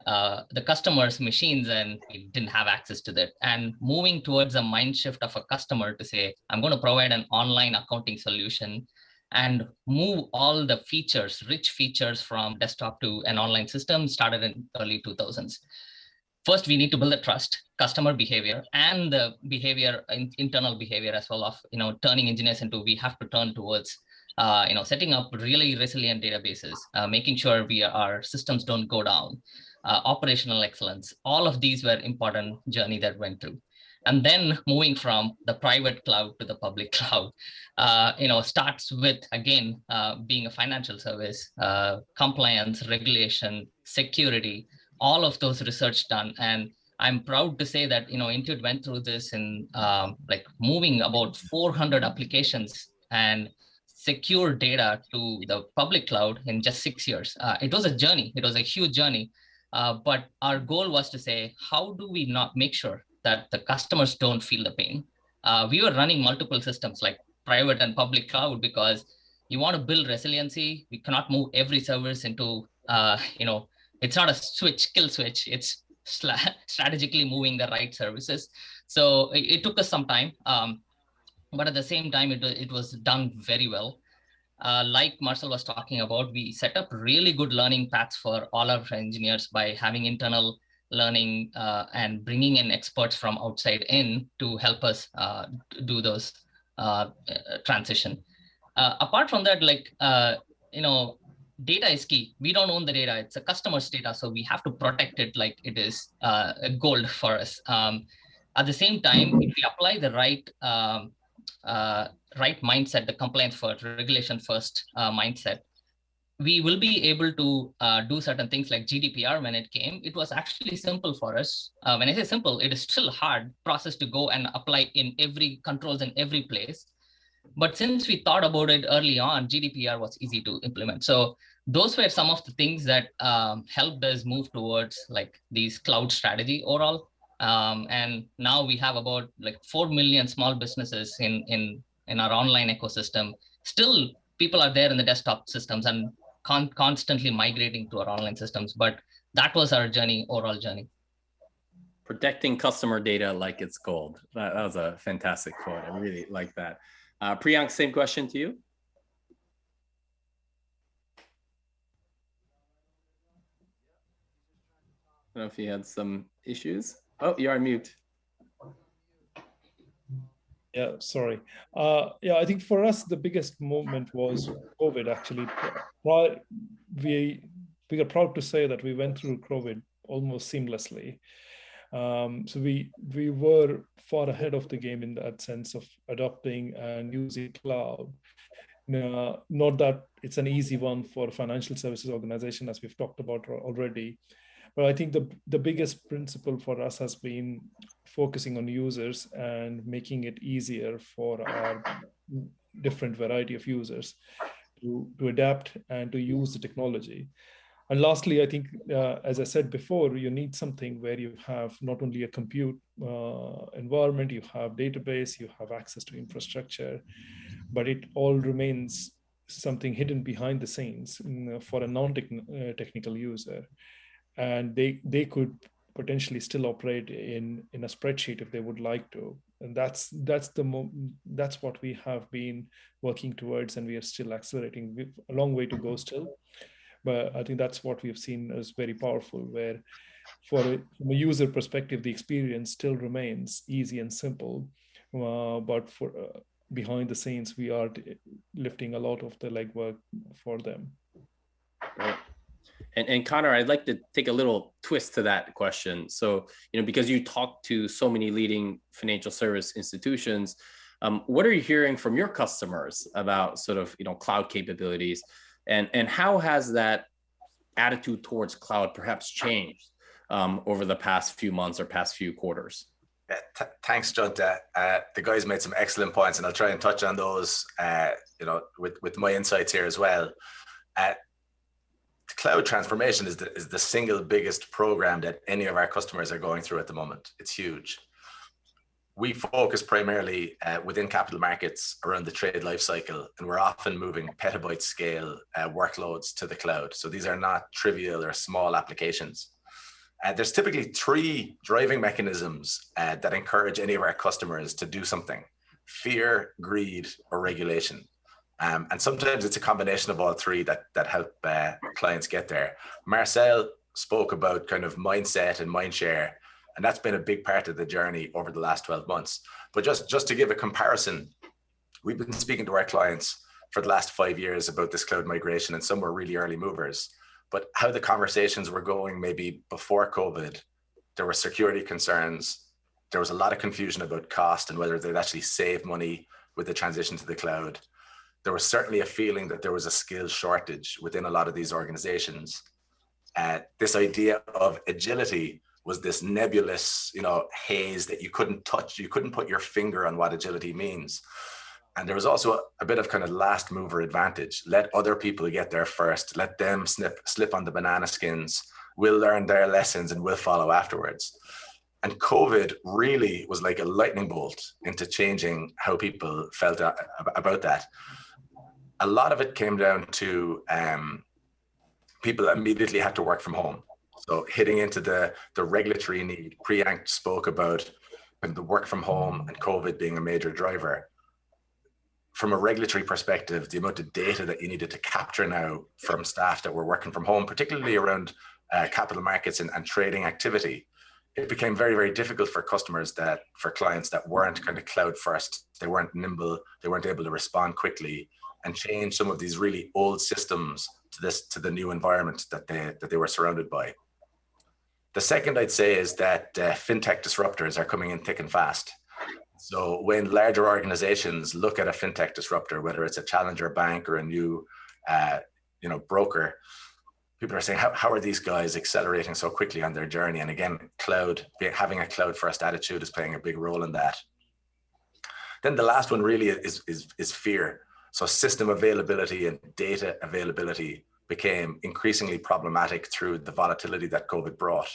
the customer's machines and we didn't have access to that. And moving towards a mind shift of a customer to say, I'm going to provide an online accounting solution and move all the features, rich features from desktop to an online system started in early 2000s. First, we need to build the trust, customer behavior, and the behavior, internal behavior as well of, turning engineers into, we have to turn towards, setting up really resilient databases, making sure our systems don't go down, operational excellence. All of these were important journey that went through. And then moving from the private cloud to the public cloud, starts with, again, being a financial service, compliance, regulation, security, all of those research done. And I'm proud to say that, Intuit went through this in moving about 400 applications and secure data to the public cloud in just 6 years. It was a journey. It was a huge journey. But our goal was to say, how do we not make sure that the customers don't feel the pain? We were running multiple systems like private and public cloud because you want to build resiliency. We cannot move every service into, it's not a kill switch. It's strategically moving the right services. So it took us some time, but at the same time, it was done very well. Like Marcel was talking about, we set up really good learning paths for all our engineers by having internal learning and bringing in experts from outside in to help us do those transition. Apart from that, data is key. We don't own the data. It's a customer's data. So we have to protect it like it is gold for us. At the same time, if we apply the right mindset, the compliance first, regulation first mindset, we will be able to do certain things like GDPR when it came. It was actually simple for us. When I say simple, it is still hard process to go and apply in every controls in every place. But since we thought about it early on, GDPR was easy to implement. So those were some of the things that helped us move towards like these cloud strategy overall. And now we have about like 4 million small businesses in our online ecosystem. Still, people are there in the desktop systems and constantly migrating to our online systems. But that was our journey, overall journey. Protecting customer data like it's gold. That was a fantastic quote. I really like that. Priyank, same question to you. I don't know if you had some issues. Oh, you're on mute. Yeah, sorry. Yeah, I think for us, the biggest movement was COVID, actually. We are proud to say that we went through COVID almost seamlessly. So we were far ahead of the game in that sense of adopting and using cloud. Not that it's an easy one for a financial services organization, as we've talked about already. But I think the biggest principle for us has been focusing on users and making it easier for our different variety of users to adapt and to use the technology. And lastly, I think, as I said before, you need something where you have not only a compute environment, you have database, you have access to infrastructure, but it all remains something hidden behind the scenes for a non-technical user. And they could potentially still operate in a spreadsheet if they would like to. And that's what we have been working towards, and we are still accelerating. We've a long way to go still. But I think that's what we've seen as very powerful, where from a user perspective, the experience still remains easy and simple. But for behind the scenes, we are lifting a lot of the legwork for them. Right. And Conor, I'd like to take a little twist to that question. So, because you talk to so many leading financial service institutions, what are you hearing from your customers about sort of, cloud capabilities? And how has that attitude towards cloud perhaps changed over the past few months or past few quarters? Yeah, thanks, Junta. The guys made some excellent points, and I'll try and touch on those, with my insights here as well. Cloud transformation is the single biggest program that any of our customers are going through at the moment. It's huge. We focus primarily within capital markets around the trade lifecycle, and we're often moving petabyte scale workloads to the cloud. So these are not trivial or small applications. There's typically 3 driving mechanisms that encourage any of our customers to do something: fear, greed, or regulation. And sometimes it's a combination of all 3 that help clients get there. Marcel spoke about kind of mindset and mindshare, and that's been a big part of the journey over the last 12 months. But just to give a comparison, we've been speaking to our clients for the last 5 years about this cloud migration, and some were really early movers. But how the conversations were going maybe before COVID, there were security concerns. There was a lot of confusion about cost and whether they'd actually save money with the transition to the cloud. There was certainly a feeling that there was a skills shortage within a lot of these organizations. This idea of agility was this nebulous, haze that you couldn't touch. You couldn't put your finger on what agility means. And there was also a bit of kind of last mover advantage. Let other people get there first. Let them slip on the banana skins. We'll learn their lessons and we'll follow afterwards. And COVID really was like a lightning bolt into changing how people felt about that. A lot of it came down to people immediately had to work from home. So hitting into the regulatory need. Priyank spoke about the work from home and COVID being a major driver. From a regulatory perspective, the amount of data that you needed to capture now from staff that were working from home, particularly around capital markets and trading activity, it became very, very difficult for clients that weren't kind of cloud first. They weren't nimble. They weren't able to respond quickly and change some of these really old systems to the new environment that they were surrounded by. The second I'd say is that fintech disruptors are coming in thick and fast. So when larger organizations look at a fintech disruptor, whether it's a challenger bank or a new broker, people are saying, how are these guys accelerating so quickly on their journey? And again, having a cloud first attitude is playing a big role in that. Then the last one really is fear. So system availability and data availability became increasingly problematic through the volatility that COVID brought.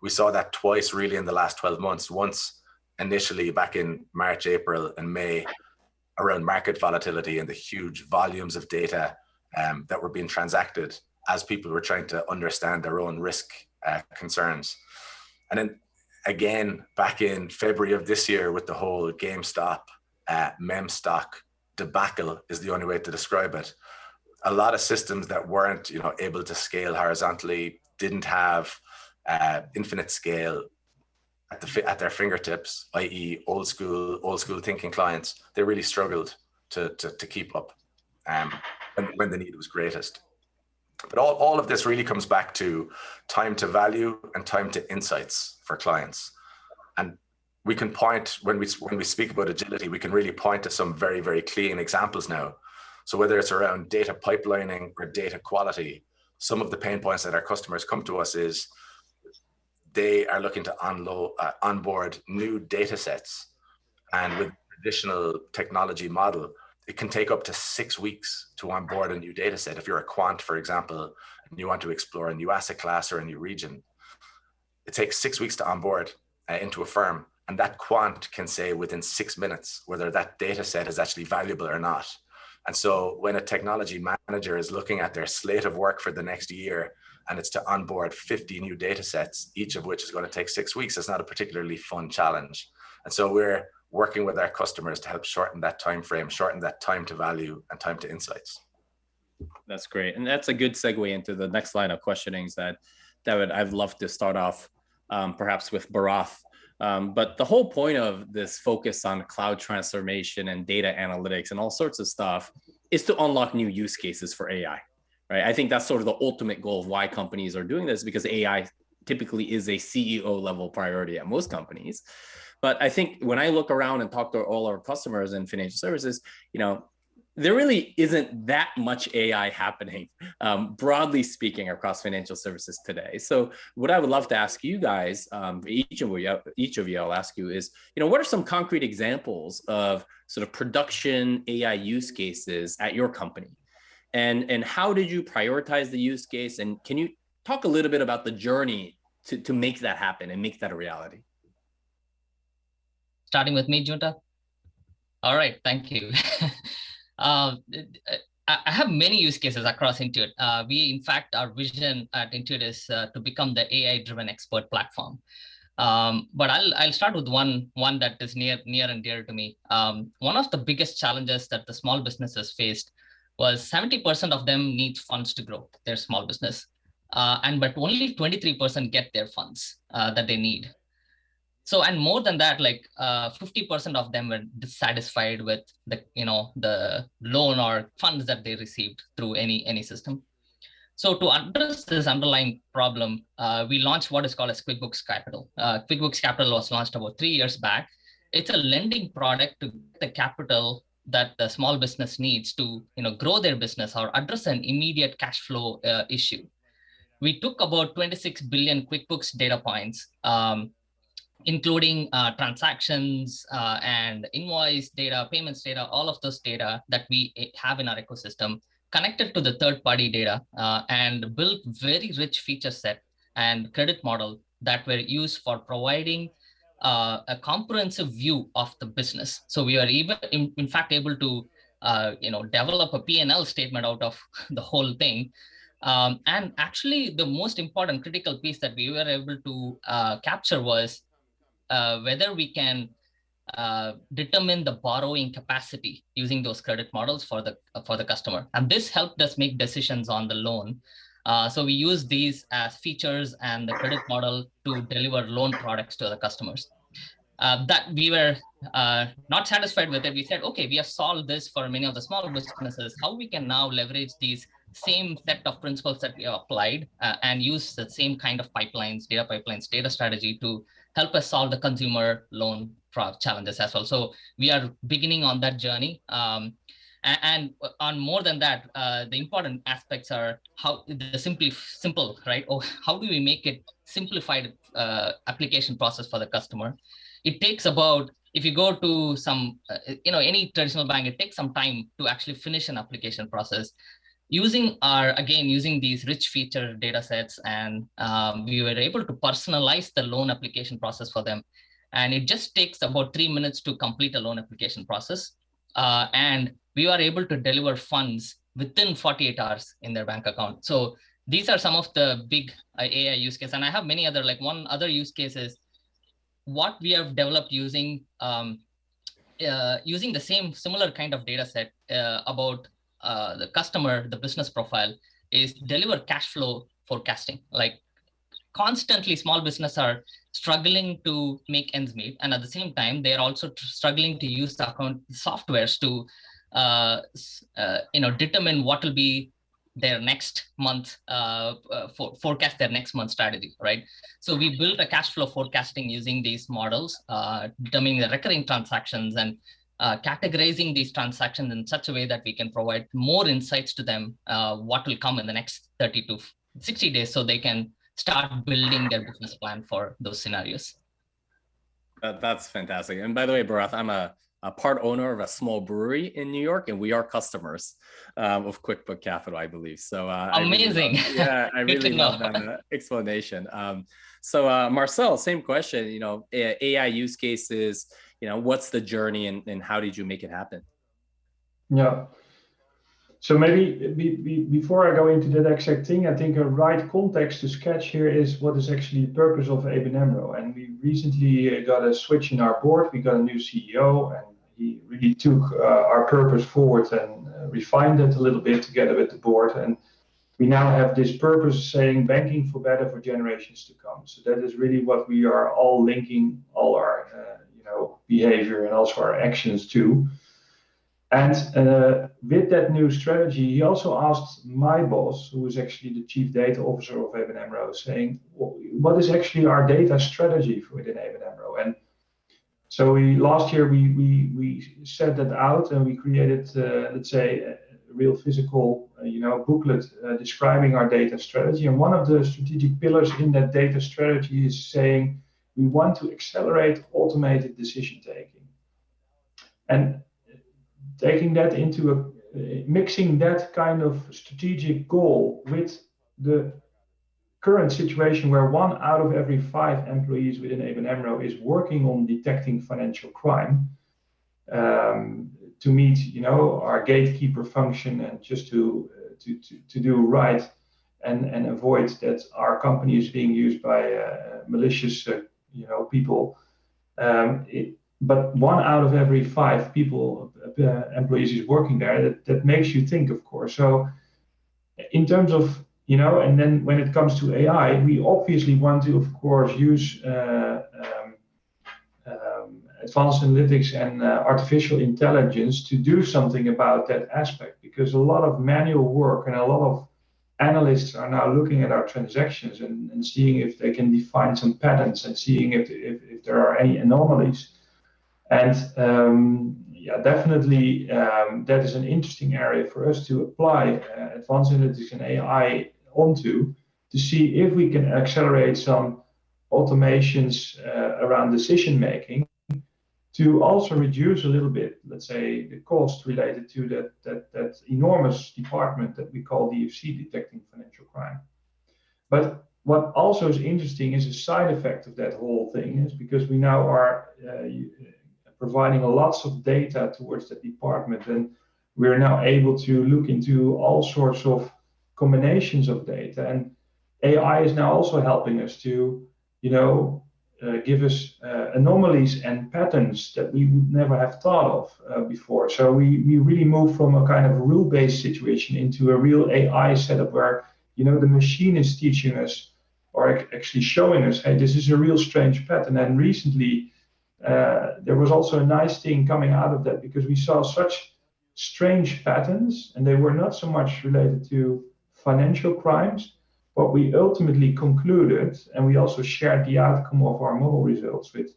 We saw that twice really in the last 12 months. Once initially back in March, April, and May around market volatility and the huge volumes of data that were being transacted as people were trying to understand their own risk concerns. And then again, back in February of this year with the whole GameStop meme stock debacle is the only way to describe it. A lot of systems that weren't able to scale horizontally, didn't have infinite scale at their fingertips, i.e. old school thinking clients, they really struggled to keep up when the need was greatest. But all of this really comes back to time to value and time to insights for clients. And we can point, when we speak about agility, we can really point to some very, very clean examples now. So whether it's around data pipelining or data quality, some of the pain points that our customers come to us is they are looking to onboard new data sets. And with traditional technology model, it can take up to 6 weeks to onboard a new data set. If you're a quant, for example, and you want to explore a new asset class or a new region, it takes 6 weeks to onboard into a firm. And that quant can say within 6 minutes whether that data set is actually valuable or not. And so when a technology manager is looking at their slate of work for the next year, and it's to onboard 50 new data sets, each of which is going to take 6 weeks, it's not a particularly fun challenge. And so we're working with our customers to help shorten that time frame, shorten that time to value and time to insights. That's great. And that's a good segue into the next line of questionings that I'd love to start off perhaps with Bharath. But the whole point of this focus on cloud transformation and data analytics and all sorts of stuff is to unlock new use cases for AI, right? I think that's sort of the ultimate goal of why companies are doing this, because AI typically is a CEO level priority at most companies. But I think when I look around and talk to all our customers in financial services, there really isn't that much AI happening, broadly speaking, across financial services today. So what I would love to ask you guys, each of you, I'll ask you is, what are some concrete examples of sort of production AI use cases at your company? And how did you prioritize the use case? And can you talk a little bit about the journey to make that happen and make that a reality? Starting with me, Junta. All right, thank you. I have many use cases across Intuit. In fact, our vision at Intuit is to become the AI-driven expert platform. But I'll start with one that is near and dear to me. One of the biggest challenges that the small businesses faced was 70% of them need funds to grow their small business, but only 23% get their funds that they need. So, and more than that, like 50% of them were dissatisfied with the loan or funds that they received through any system. So to address this underlying problem, we launched what is called as QuickBooks Capital. QuickBooks Capital was launched about 3 years back. It's a lending product to get the capital that the small business needs to grow their business or address an immediate cash flow issue. We took about 26 billion QuickBooks data points, including transactions and invoice data, payments data, all of those data that we have in our ecosystem, connected to the third-party data, and built very rich feature set and credit model that were used for providing a comprehensive view of the business. So we are even, in fact, able to develop a P&L statement out of the whole thing. And actually, the most important critical piece that we were able to capture was whether we can determine the borrowing capacity using those credit models for the customer. And this helped us make decisions on the loan. So we use these as features and the credit model to deliver loan products to the customers. That we were not satisfied with it. We said, okay, we have solved this for many of the small businesses. How we can now leverage these same set of principles that we have applied and use the same kind of pipelines, data strategy to help us solve the consumer loan challenges as well. So we are beginning on that journey. And And on more than that, the important aspects are how the simple, right? Or how do we make it simplified application process for the customer? It takes about, if you go to some, any traditional bank, it takes some time to actually finish an application process. Using these rich feature data sets, and we were able to personalize the loan application process for them. And it just takes about 3 minutes to complete a loan application process. And we are able to deliver funds within 48 hours in their bank account. So these are some of the big AI use cases. And I have many other, like one other use case is what we have developed using the similar kind of data set about the customer, the business profile, is deliver cash flow forecasting. Like constantly small businesses are struggling to make ends meet. And at the same time, they're also struggling to use the account softwares to determine what will be their next month, forecast their next month strategy, right? So we built a cash flow forecasting using these models, determining the recurring transactions and categorizing these transactions in such a way that we can provide more insights to them, what will come in the next 30 to 60 days, so they can start building their business plan for those scenarios. That's fantastic. And by the way, Bharath, I'm a part owner of a small brewery in New York, and we are customers of QuickBook Capital, I believe. So amazing. I really love that explanation. So Marcel, same question. AI use cases. What's the journey, and how did you make it happen? Yeah. So maybe before I go into that exact thing, I think a right context to sketch here is what is actually the purpose of ABN AMRO. And we recently got a switch in our board. We got a new CEO, and he really took our purpose forward and refined it a little bit together with the board. And we now have this purpose saying banking for better for generations to come. So that is really what we are all linking all our behavior and also our actions to. And with that new strategy, he also asked my boss, who is actually the chief data officer of ABN AMRO, saying, what is actually our data strategy within ABN AMRO? And so last year we set that out, and we created, let's say, a real physical, booklet describing our data strategy. And one of the strategic pillars in that data strategy is saying we want to accelerate automated decision taking. And taking that into mixing that kind of strategic goal with the current situation where 1 out of every 5 employees within ABN AMRO is working on detecting financial crime, to meet, our gatekeeper function, and just to do right and avoid that our company is being used by malicious, people. But 1 out of every 5 people, employees is working there. That makes you think, of course. So in terms of, and then when it comes to AI, we obviously want to, of course, use advanced analytics and artificial intelligence to do something about that aspect, because a lot of manual work and a lot of analysts are now looking at our transactions and seeing if they can define some patterns and seeing if there are any anomalies. And definitely that is an interesting area for us to apply advanced analytics and AI onto, to see if we can accelerate some automations around decision making, to also reduce a little bit, let's say, the cost related to that enormous department that we call DFC, detecting financial crime. But what also is interesting is a side effect of that whole thing, is because we now are providing lots of data towards that department, and we're now able to look into all sorts of combinations of data. And AI is now also helping us to, give us anomalies and patterns that we would never have thought of before. So we really move from a kind of rule-based situation into a real AI setup where, the machine is teaching us, or actually showing us, hey, this is a real strange pattern. And recently, there was also a nice thing coming out of that, because we saw such strange patterns, and they were not so much related to financial crimes. What we ultimately concluded, and we also shared the outcome of our model results with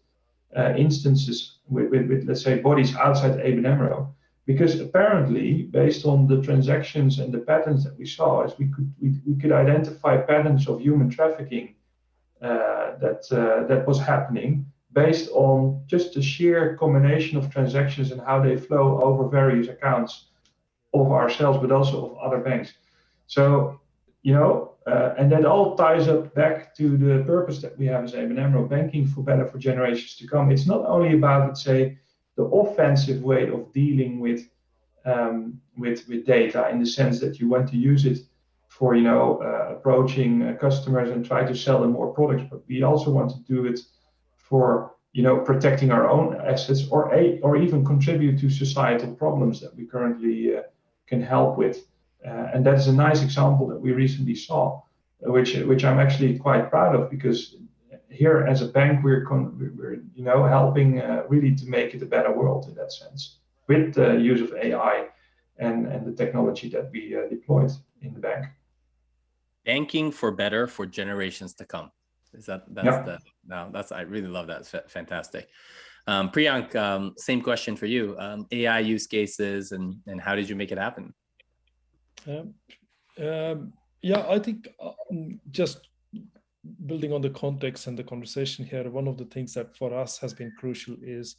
instances with let's say, bodies outside ABN AMRO, Because apparently, based on the transactions and the patterns that we saw, is we could identify patterns of human trafficking that was happening based on just the sheer combination of transactions and how they flow over various accounts of ourselves, but also of other banks. So, and that all ties up back to the purpose that we have as ABN AMRO, banking for better for generations to come. It's not only about, let's say, the offensive way of dealing with data, in the sense that you want to use it for approaching customers and try to sell them more products, but we also want to do it for protecting our own assets, or even contribute to societal problems that we currently can help with. And that is a nice example that we recently saw, which I'm actually quite proud of, because here as a bank we're helping really to make it a better world in that sense, with the use of AI and the technology that we deployed in the bank. Banking for better for generations to come. I really love that. It's fantastic. Priyank, same question for you. AI use cases and how did you make it happen? I think just building on the context and the conversation here, one of the things that for us has been crucial is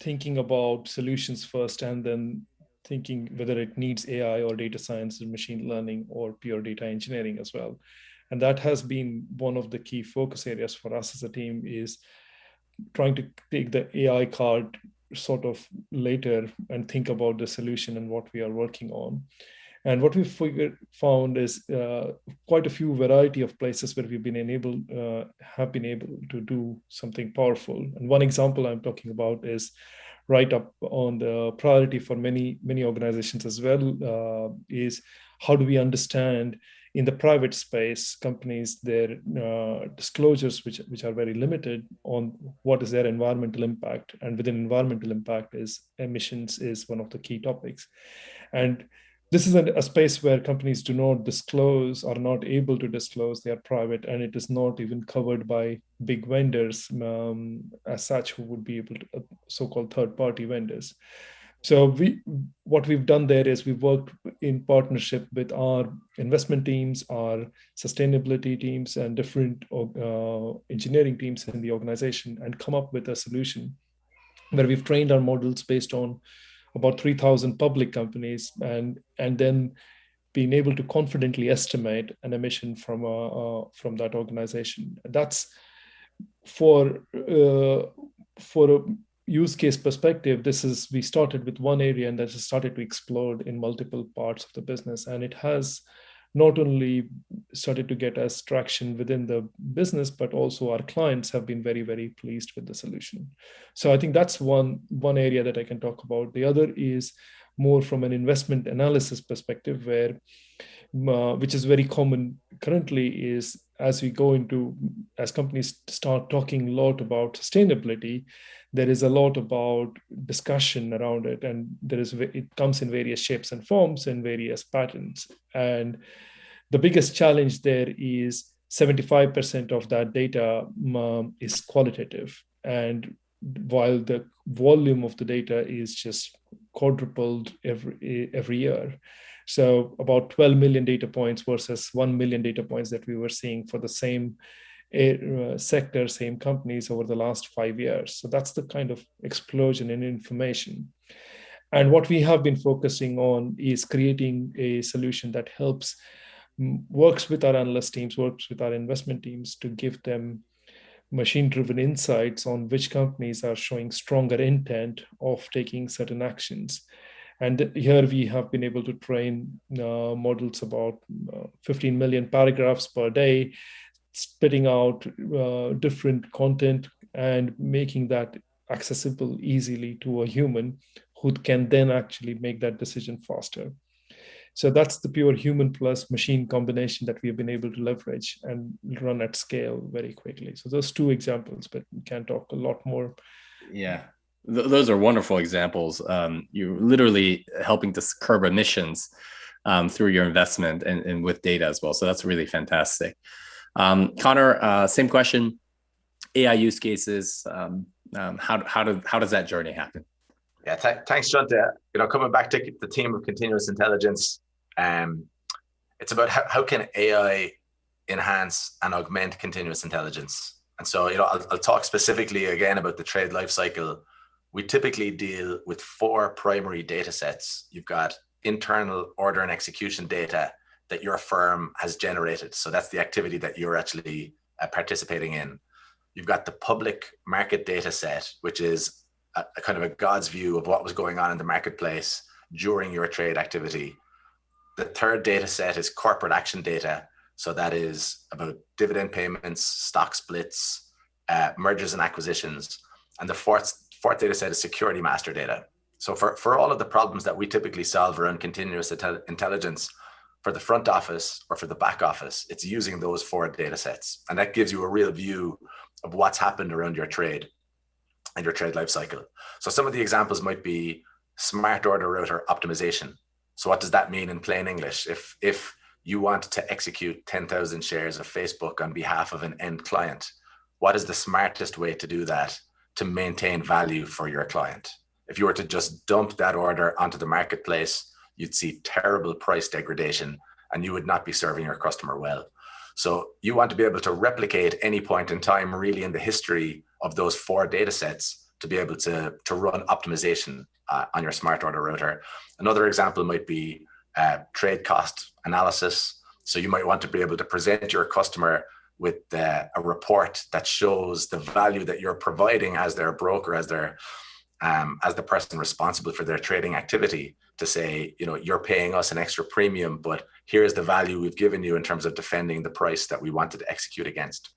thinking about solutions first, and then thinking whether it needs AI or data science and machine learning or pure data engineering as well. And that has been one of the key focus areas for us as a team, is trying to take the AI card sort of later and think about the solution and what we are working on. And what we found is quite a few variety of places where we've been have been able to do something powerful. And one example I'm talking about is right up on the priority for many organizations as well, is how do we understand in the private space companies their disclosures, which are very limited on what is their environmental impact. And within environmental impact is emissions is one of the key topics. And this is a space where companies do not disclose, or not able to disclose. They are private, and it is not even covered by big vendors as such, who would be able to, so-called third-party vendors. So what we've done there is we've worked in partnership with our investment teams, our sustainability teams, and different engineering teams in the organization, and come up with a solution where we've trained our models based on about 3,000 public companies, and then being able to confidently estimate an emission from that organization. That's for a use case perspective. We started with one area, and that has started to explode in multiple parts of the business, and it has not only started to get us traction within the business, but also our clients have been very, very pleased with the solution. So I think that's one area that I can talk about. The other is more from an investment analysis perspective, where which is very common currently, is as companies start talking a lot about sustainability, there is a lot about discussion around it, and it comes in various shapes and forms and various patterns. And the biggest challenge there is 75% of that data is qualitative, and while the volume of the data is just quadrupled every year. So about 12 million data points versus 1 million data points that we were seeing for the same sector, same companies over the last 5 years. So that's the kind of explosion in information. And what we have been focusing on is creating a solution that works with our analyst teams, works with our investment teams to give them machine-driven insights on which companies are showing stronger intent of taking certain actions. And here we have been able to train models about 15 million paragraphs per day, spitting out different content and making that accessible easily to a human who can then actually make that decision faster. So that's the pure human plus machine combination that we have been able to leverage and run at scale very quickly. So those two examples, but we can talk a lot more. Yeah, those are wonderful examples. You're literally helping to curb emissions through your investment and with data as well. So that's really fantastic. Conor, same question. AI use cases. How does that journey happen? Yeah, thanks, Junta. Coming back to the theme of continuous intelligence, it's about how can AI enhance and augment continuous intelligence. And so, I'll talk specifically again about the trade lifecycle. We typically deal with 4 primary data sets. You've got internal order and execution data that your firm has generated. So that's the activity that you're actually participating in. You've got the public market data set, which is a kind of a God's view of what was going on in the marketplace during your trade activity. The third data set is corporate action data. So that is about dividend payments, stock splits, mergers and acquisitions. And the fourth data set is security master data. So for all of the problems that we typically solve around continuous intelligence, for the front office or for the back office, it's using those 4 data sets. And that gives you a real view of what's happened around your trade and your trade life cycle. So some of the examples might be smart order router optimization. So what does that mean in plain English? If you want to execute 10,000 shares of Facebook on behalf of an end client, what is the smartest way to do that to maintain value for your client? If you were to just dump that order onto the marketplace, you'd see terrible price degradation and you would not be serving your customer well. So you want to be able to replicate any point in time really in the history of those 4 data sets to be able to run optimization on your smart order router. Another example might be trade cost analysis. So you might want to be able to present your customer with a report that shows the value that you're providing as their broker, as the person responsible for their trading activity, to say, you're paying us an extra premium, but here's the value we've given you in terms of defending the price that we wanted to execute against.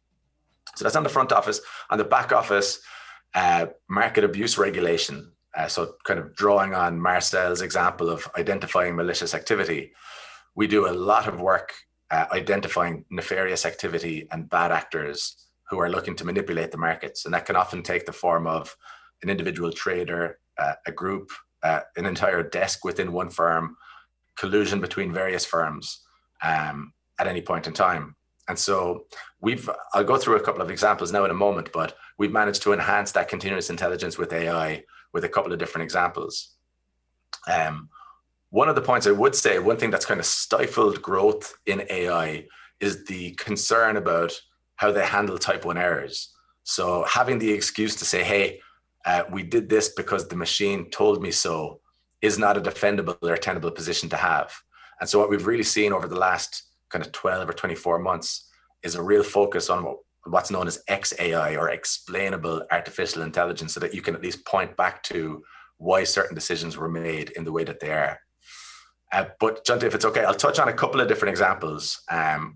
So that's on the front office. On the back office, market abuse regulation. So kind of drawing on Marcel's example of identifying malicious activity, we do a lot of work identifying nefarious activity and bad actors who are looking to manipulate the markets. And that can often take the form of an individual trader, a group, an entire desk within one firm, collusion between various firms at any point in time. And so I'll go through a couple of examples now in a moment, but we've managed to enhance that continuous intelligence with AI with a couple of different examples. One of the points I would say, one thing that's kind of stifled growth in AI is the concern about how they handle type 1 errors. So having the excuse to say, hey, we did this because the machine told me so, is not a defendable or tenable position to have. And so what we've really seen over the last kind of 12 or 24 months is a real focus on what's known as XAI, or explainable artificial intelligence, so that you can at least point back to why certain decisions were made in the way that they are. But Junta, if it's okay, I'll touch on a couple of different examples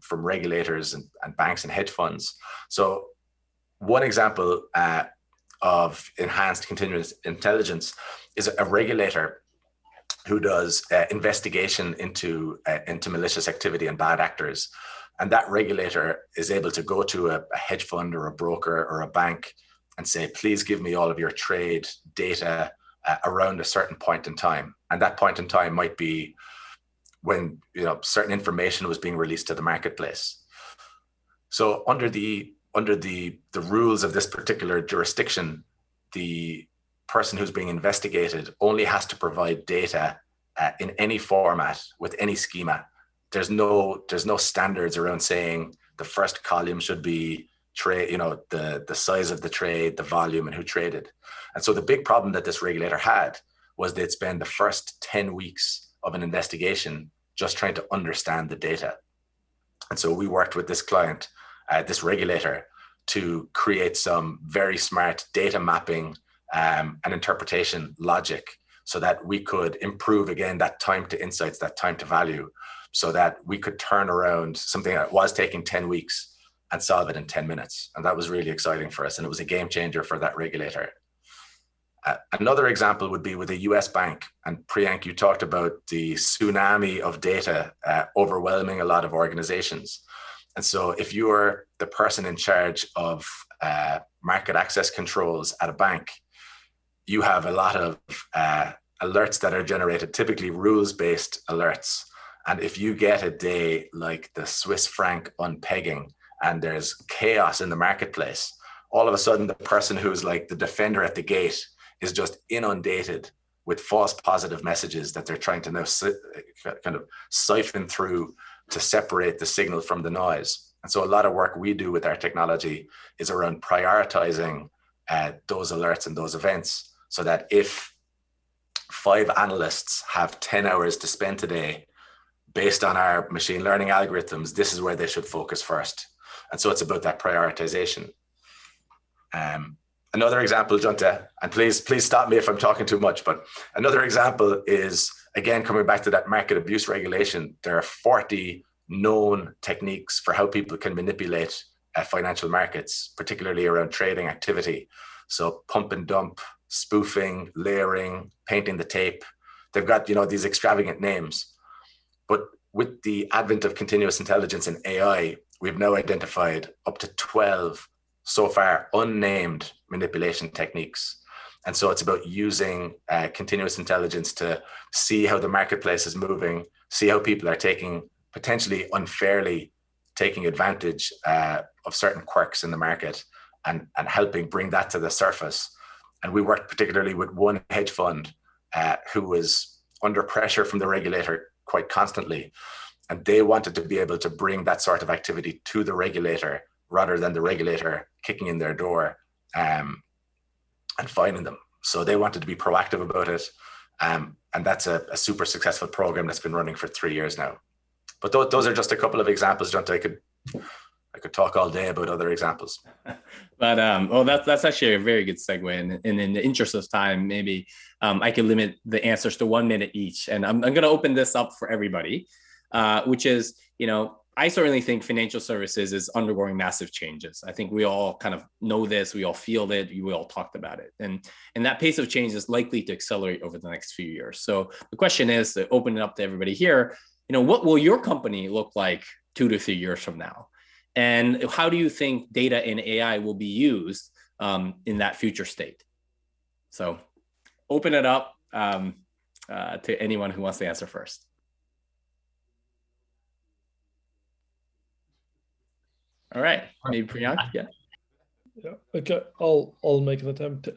from regulators and banks and hedge funds. So one example of enhanced continuous intelligence is a regulator who does investigation into malicious activity and bad actors. And that regulator is able to go to a hedge fund or a broker or a bank and say, please give me all of your trade data around a certain point in time. And that point in time might be when certain information was being released to the marketplace. So under the rules of this particular jurisdiction, the person who's being investigated only has to provide data in any format with any schema. There's no standards around saying the first column should be trade, the size of the trade, the volume, and who traded. And so the big problem that this regulator had was they'd spend the first 10 weeks of an investigation just trying to understand the data. And so we worked with this client, this regulator, to create some very smart data mapping and interpretation logic so that we could improve, again, that time to insights, that time to value, so that we could turn around something that was taking 10 weeks and solve it in 10 minutes. And that was really exciting for us. And it was a game changer for that regulator. Another example would be with a US bank. And Priyank, you talked about the tsunami of data overwhelming a lot of organizations. And so if you are the person in charge of market access controls at a bank, you have a lot of alerts that are generated, typically rules-based alerts. And if you get a day like the Swiss franc unpegging and there's chaos in the marketplace, all of a sudden the person who's like the defender at the gate is just inundated with false positive messages that they're trying to now kind of siphon through to separate the signal from the noise. And so a lot of work we do with our technology is around prioritizing those alerts and those events, so that if 5 analysts have 10 hours to spend today, based on our machine learning algorithms, this is where they should focus first. And so it's about that prioritization. Another example, Junta, and please stop me if I'm talking too much, but another example is, again, coming back to that market abuse regulation. There are 40 known techniques for how people can manipulate financial markets, particularly around trading activity. So pump and dump, spoofing, layering, painting the tape. They've got, these extravagant names. But with the advent of continuous intelligence and AI, we've now identified up to 12 so far unnamed manipulation techniques. And so it's about using continuous intelligence to see how the marketplace is moving, see how people are potentially unfairly taking advantage of certain quirks in the market, and helping bring that to the surface. And we worked particularly with one hedge fund who was under pressure from the regulator quite constantly. And they wanted to be able to bring that sort of activity to the regulator rather than the regulator kicking in their door and fining them. So they wanted to be proactive about it. And that's a super successful program that's been running for 3 years now. But those are just a couple of examples, Junta. I could talk all day about other examples. But well, that's actually a very good segue. And in the interest of time, maybe I can limit the answers to 1 minute each. And I'm going to open this up for everybody, which is, I certainly think financial services is undergoing massive changes. I think we all kind of know this, we all feel it, we all talked about it. And that pace of change is likely to accelerate over the next few years. So the question is, to open it up to everybody here, what will your company look like 2 to 3 years from now? And how do you think data and AI will be used in that future state? So open it up to anyone who wants to answer first. All right, maybe Priyank, yeah. Yeah, okay, I'll make an attempt.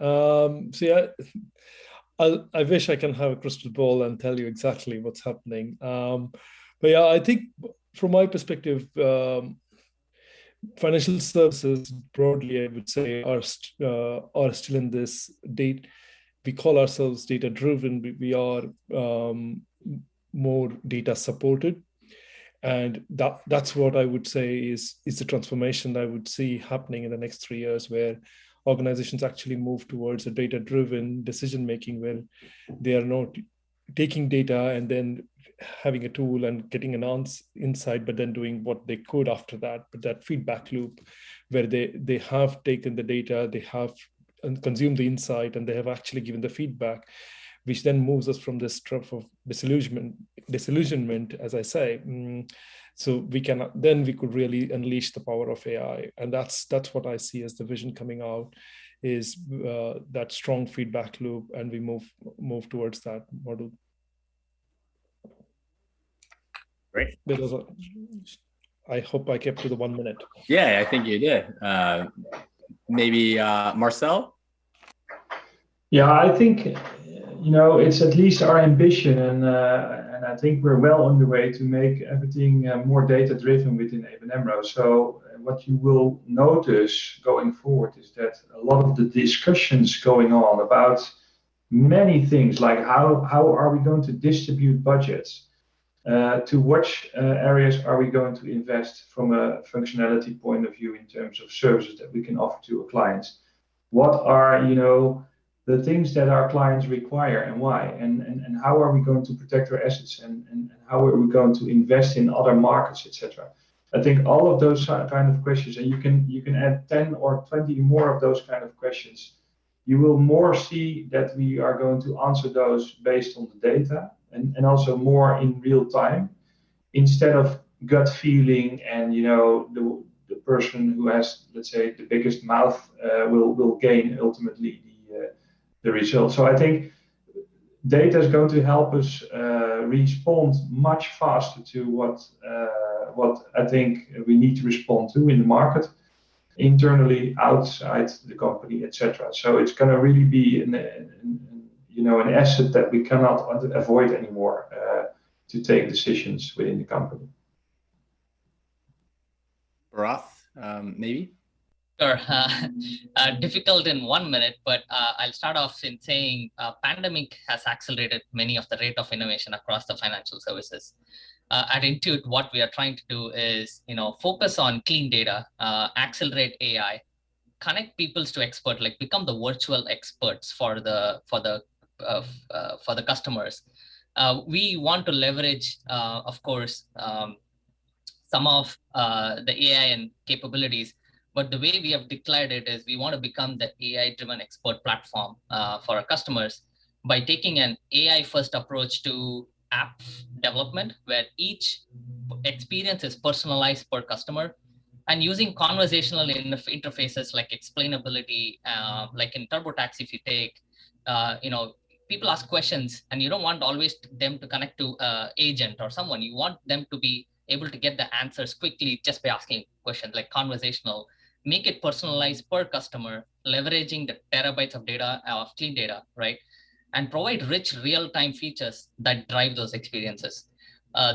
I wish I can have a crystal ball and tell you exactly what's happening. But yeah, I think from my perspective, financial services broadly, I would say, are still in this date. We call ourselves data driven. We are more data supported. And that's what I would say is the transformation that I would see happening in the next 3 years, where organizations actually move towards a data-driven decision-making, where they are not taking data and then having a tool and getting an insight, but then doing what they could after that. But that feedback loop where they have taken the data, they have consumed the insight, and they have actually given the feedback, which then moves us from this trough of disillusionment, as I say. So we could really unleash the power of AI. And that's what I see as the vision coming out, is that strong feedback loop, and we move towards that model. Great. I hope I kept to the 1 minute. Yeah, I think you did. Maybe Marcel? Yeah, I think it's at least our ambition, and I think we're well on the way to make everything more data-driven within ABN AMRO. So what you will notice going forward is that a lot of the discussions going on about many things, like how are we going to distribute budgets, to which areas are we going to invest from a functionality point of view in terms of services that we can offer to our clients. What are, the things that our clients require and why, and how are we going to protect our assets, and how are we going to invest in other markets, etc. I think all of those kind of questions, and you can add 10 or 20 more of those kind of questions, you will more see that we are going to answer those based on the data, and also more in real time, instead of gut feeling and the person who has, let's say, the biggest mouth will gain ultimately the result. So I think data is going to help us respond much faster to what I think we need to respond to in the market, internally, outside the company, etc. So it's going to really be an asset that we cannot avoid anymore to take decisions within the company. Bharath, maybe? Sure. Difficult in 1 minute, but I'll start off in saying pandemic has accelerated many of the rate of innovation across the financial services. At Intuit, what we are trying to do is, focus on clean data, accelerate AI, connect peoples to expert, like become the virtual experts for the customers. We want to leverage, of course, some of the AI and capabilities. But the way we have declared it is we want to become the AI-driven expert platform for our customers by taking an AI-first approach to app development, where each experience is personalized per customer, and using conversational interfaces like explainability, like in TurboTax, if you take, people ask questions and you don't want always them to connect to an agent or someone. You want them to be able to get the answers quickly just by asking questions, like conversational. Make it personalized per customer, leveraging the terabytes of data, of clean data, right? And provide rich real-time features that drive those experiences.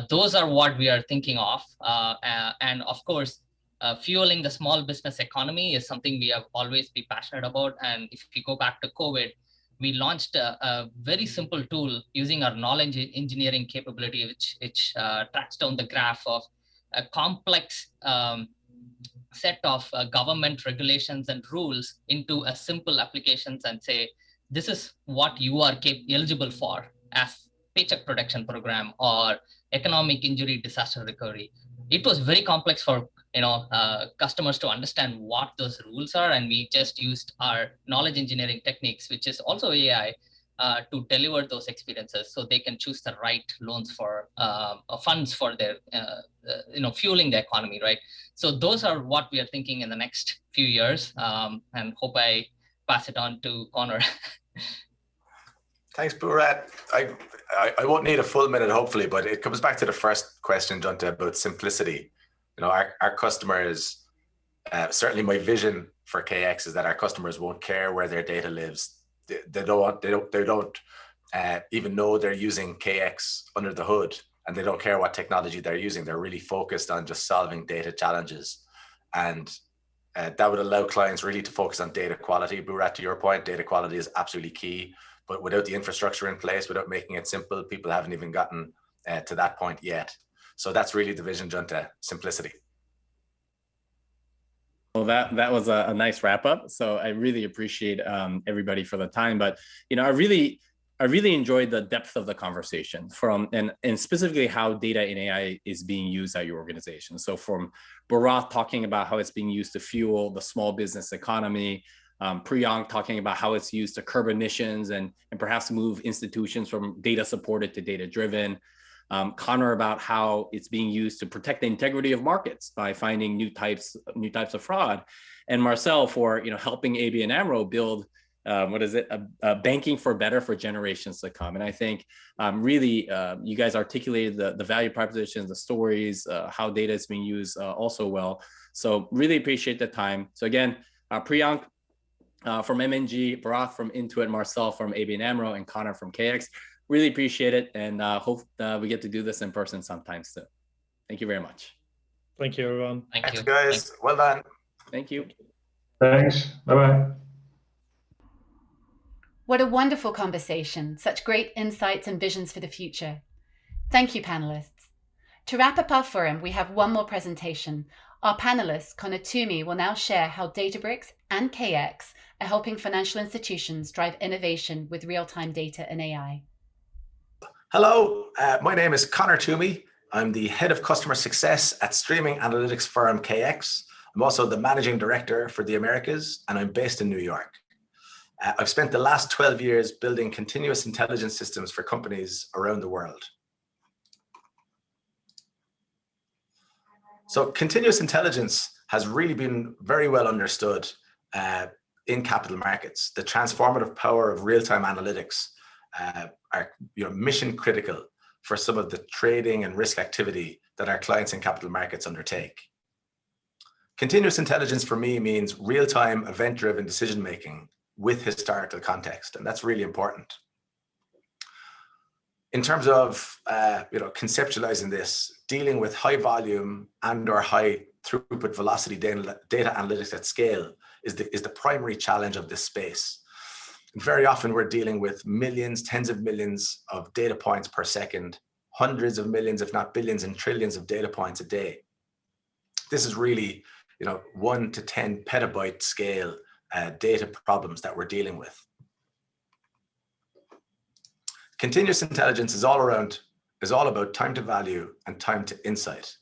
Those are what we are thinking of. And of course, fueling the small business economy is something we have always been passionate about. And if you go back to COVID, we launched a very simple tool using our knowledge engineering capability, which tracks down the graph of a complex set of government regulations and rules into a simple applications and say, this is what you are eligible for as paycheck protection program or economic injury disaster recovery. It was very complex for customers to understand what those rules are, and we just used our knowledge engineering techniques, which is also AI, to deliver those experiences so they can choose the right loans for funds for their fueling the economy, right? So those are what we are thinking in the next few years, and hope I pass it on to Conor. Thanks, Bharath. I won't need a full minute, hopefully, but it comes back to the first question, Junta, about simplicity. Our customers, certainly my vision for KX is that our customers won't care where their data lives. They don't even know they're using KX under the hood, and they don't care what technology they're using. They're really focused on just solving data challenges. And that would allow clients really to focus on data quality. Bharath, to your point, data quality is absolutely key, but without the infrastructure in place, without making it simple, people haven't even gotten to that point yet. So that's really the vision, Junta, simplicity. Well, that was a nice wrap up. So I really appreciate everybody for the time. But I really enjoyed the depth of the conversation and specifically how data and AI is being used at your organization. So from Bharath talking about how it's being used to fuel the small business economy, Priyank talking about how it's used to curb emissions and perhaps move institutions from data supported to data driven. Conor about how it's being used to protect the integrity of markets by finding new types of fraud, and Marcel for helping ABN AMRO build a banking for better for generations to come. And I think really you guys articulated the value propositions, the stories, how data is being used also well. So really appreciate the time. So again, Priyank from MNG, Bharath from Intuit, Marcel from ABN AMRO, and Conor from KX. Really appreciate it, and hope we get to do this in person sometime soon. Thank you very much. Thank you, everyone. Thanks, guys. Well done. Thank you. Thanks. Bye-bye. What a wonderful conversation. Such great insights and visions for the future. Thank you, panelists. To wrap up our forum, we have one more presentation. Our panelist, Conor Twomey, will now share how Databricks and KX are helping financial institutions drive innovation with real-time data and AI. Hello, my name is Conor Twomey. I'm the head of customer success at streaming analytics firm KX. I'm also the managing director for the Americas, and I'm based in New York. I've spent the last 12 years building continuous intelligence systems for companies around the world. So continuous intelligence has really been very well understood in capital markets. The transformative power of real-time analytics are mission critical for some of the trading and risk activity that our clients in capital markets undertake. Continuous intelligence for me means real-time event-driven decision-making with historical context, and that's really important. In terms of conceptualizing this, dealing with high volume and or high throughput velocity data analytics at scale is the primary challenge of this space. And very often we're dealing with millions, tens of millions of data points per second, hundreds of millions, if not billions and trillions of data points a day. This is really 1 to 10 petabyte scale data problems that we're dealing with. Continuous intelligence is all about time to value and time to insight.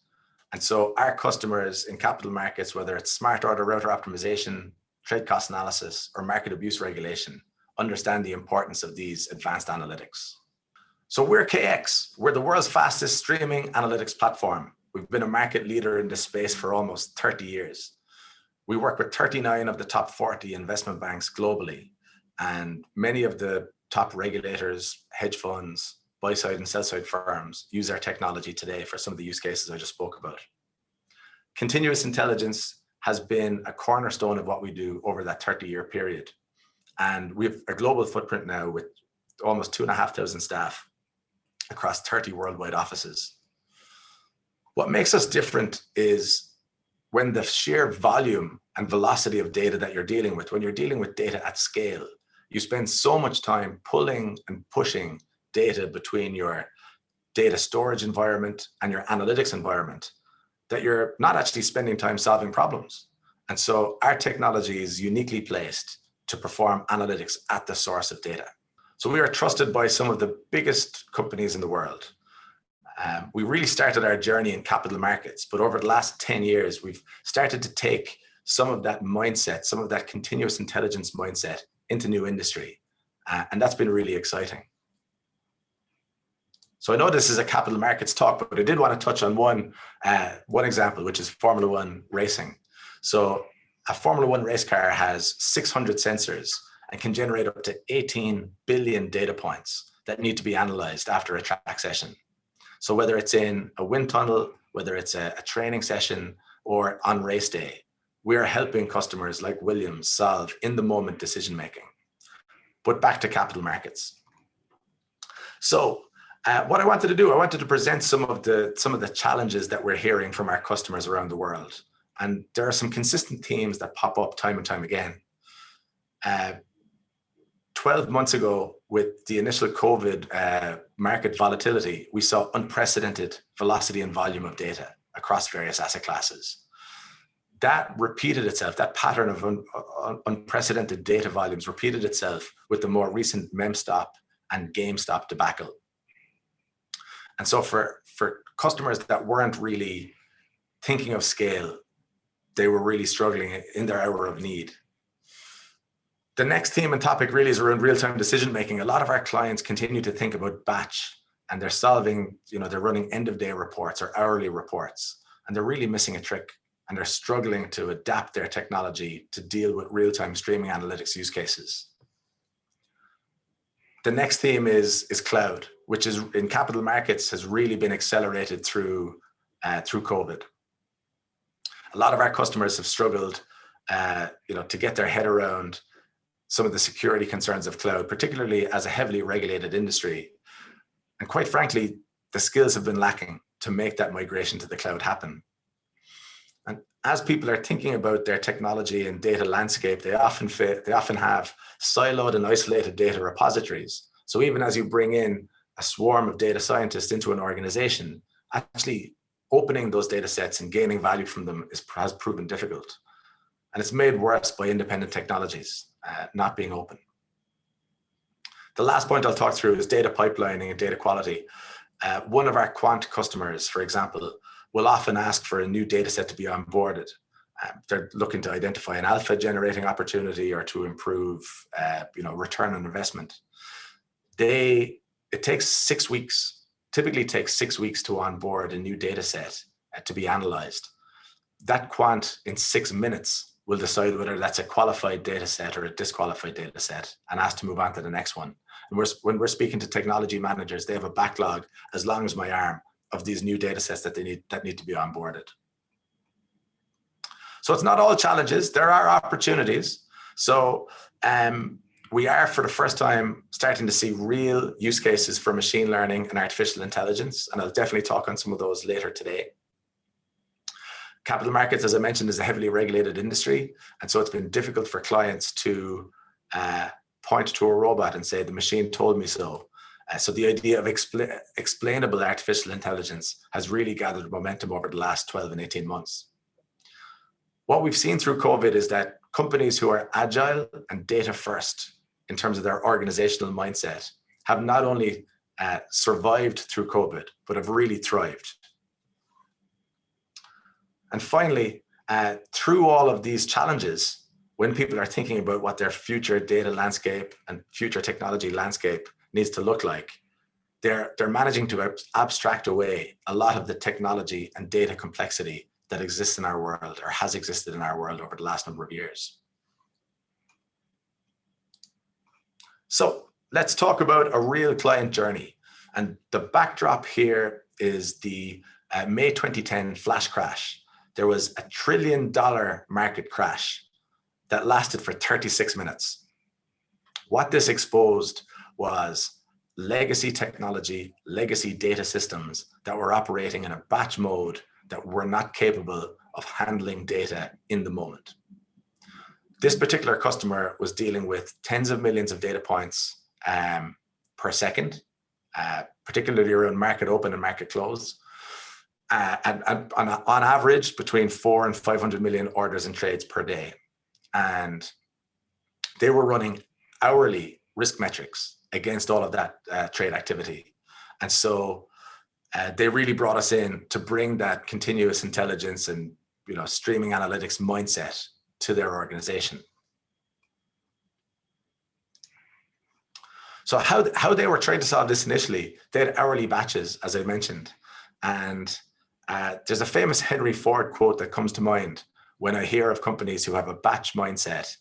And so our customers in capital markets, whether it's smart order router optimization, trade cost analysis, or market abuse regulation, understand the importance of these advanced analytics. So we're KX. We're the world's fastest streaming analytics platform. We've been a market leader in this space for almost 30 years. We work with 39 of the top 40 investment banks globally, and many of the top regulators, hedge funds, buy-side and sell-side firms use our technology today for some of the use cases I just spoke about. Continuous intelligence has been a cornerstone of what we do over that 30-year period. And we have a global footprint now with almost 2,500 staff across 30 worldwide offices. What makes us different is when the sheer volume and velocity of data that you're dealing with, when you're dealing with data at scale, you spend so much time pulling and pushing data between your data storage environment and your analytics environment that you're not actually spending time solving problems. And so our technology is uniquely placed to perform analytics at the source of data. So we are trusted by some of the biggest companies in the world. We really started our journey in capital markets, but over the last 10 years, we've started to take some of that mindset, some of that continuous intelligence mindset into new industry. And that's been really exciting. So I know this is a capital markets talk, but I did want to touch on one example, which is Formula One racing. So a Formula One race car has 600 sensors and can generate up to 18 billion data points that need to be analyzed after a track session. So whether it's in a wind tunnel, whether it's a training session, or on race day, we are helping customers like Williams solve in-the-moment decision-making. But back to capital markets. So what I wanted to do, I wanted to present some of the challenges that we're hearing from our customers around the world. And there are some consistent themes that pop up time and time again. 12 months ago, with the initial COVID market volatility, we saw unprecedented velocity and volume of data across various asset classes. That repeated itself, that pattern of unprecedented data volumes repeated itself with the more recent MemStop and GameStop debacle. And so for customers that weren't really thinking of scale, they were really struggling in their hour of need. The next theme and topic really is around real-time decision-making. A lot of our clients continue to think about batch, and they're solving, they're running end-of-day reports or hourly reports, and they're really missing a trick, and they're struggling to adapt their technology to deal with real-time streaming analytics use cases. The next theme is cloud, which is in capital markets has really been accelerated through COVID. A lot of our customers have struggled, to get their head around some of the security concerns of cloud, particularly as a heavily regulated industry. And quite frankly, the skills have been lacking to make that migration to the cloud happen. And as people are thinking about their technology and data landscape, they often have siloed and isolated data repositories. So even as you bring in a swarm of data scientists into an organization, actually opening those data sets and gaining value from them has proven difficult. And it's made worse by independent technologies not being open. The last point I'll talk through is data pipelining and data quality. One of our quant customers, for example, will often ask for a new data set to be onboarded. They're looking to identify an alpha generating opportunity or to improve return on investment. It takes 6 weeks, typically takes 6 weeks to onboard a new data set to be analyzed. That quant in 6 minutes will decide whether that's a qualified data set or a disqualified data set and ask to move on to the next one. And when we're speaking to technology managers, they have a backlog as long as my arm of these new data sets that need to be onboarded. So it's not all challenges, there are opportunities. So we are, for the first time, starting to see real use cases for machine learning and artificial intelligence, and I'll definitely talk on some of those later today. Capital markets, as I mentioned, is a heavily regulated industry, and so it's been difficult for clients to point to a robot and say, the machine told me so. So the idea of explainable artificial intelligence has really gathered momentum over the last 12 and 18 months. What we've seen through COVID is that companies who are agile and data first in terms of their organizational mindset have not only survived through COVID, but have really thrived. And finally, through all of these challenges, when people are thinking about what their future data landscape and future technology landscape needs to look like, they're managing to abstract away a lot of the technology and data complexity that exists in our world, or has existed in our world over the last number of years. So let's talk about a real client journey. And the backdrop here is the May 2010 flash crash. There was $1 trillion market crash that lasted for 36 minutes. What this exposed was legacy technology, legacy data systems that were operating in a batch mode that were not capable of handling data in the moment. This particular customer was dealing with tens of millions of data points per second, particularly around market open and market close. And on average, between 4 and 500 million orders and trades per day. And they were running hourly risk metrics against all of that trade activity. And so they really brought us in to bring that continuous intelligence and streaming analytics mindset to their organization. So how they were trying to solve this initially, they had hourly batches, as I mentioned. And there's a famous Henry Ford quote that comes to mind when I hear of companies who have a batch mindset,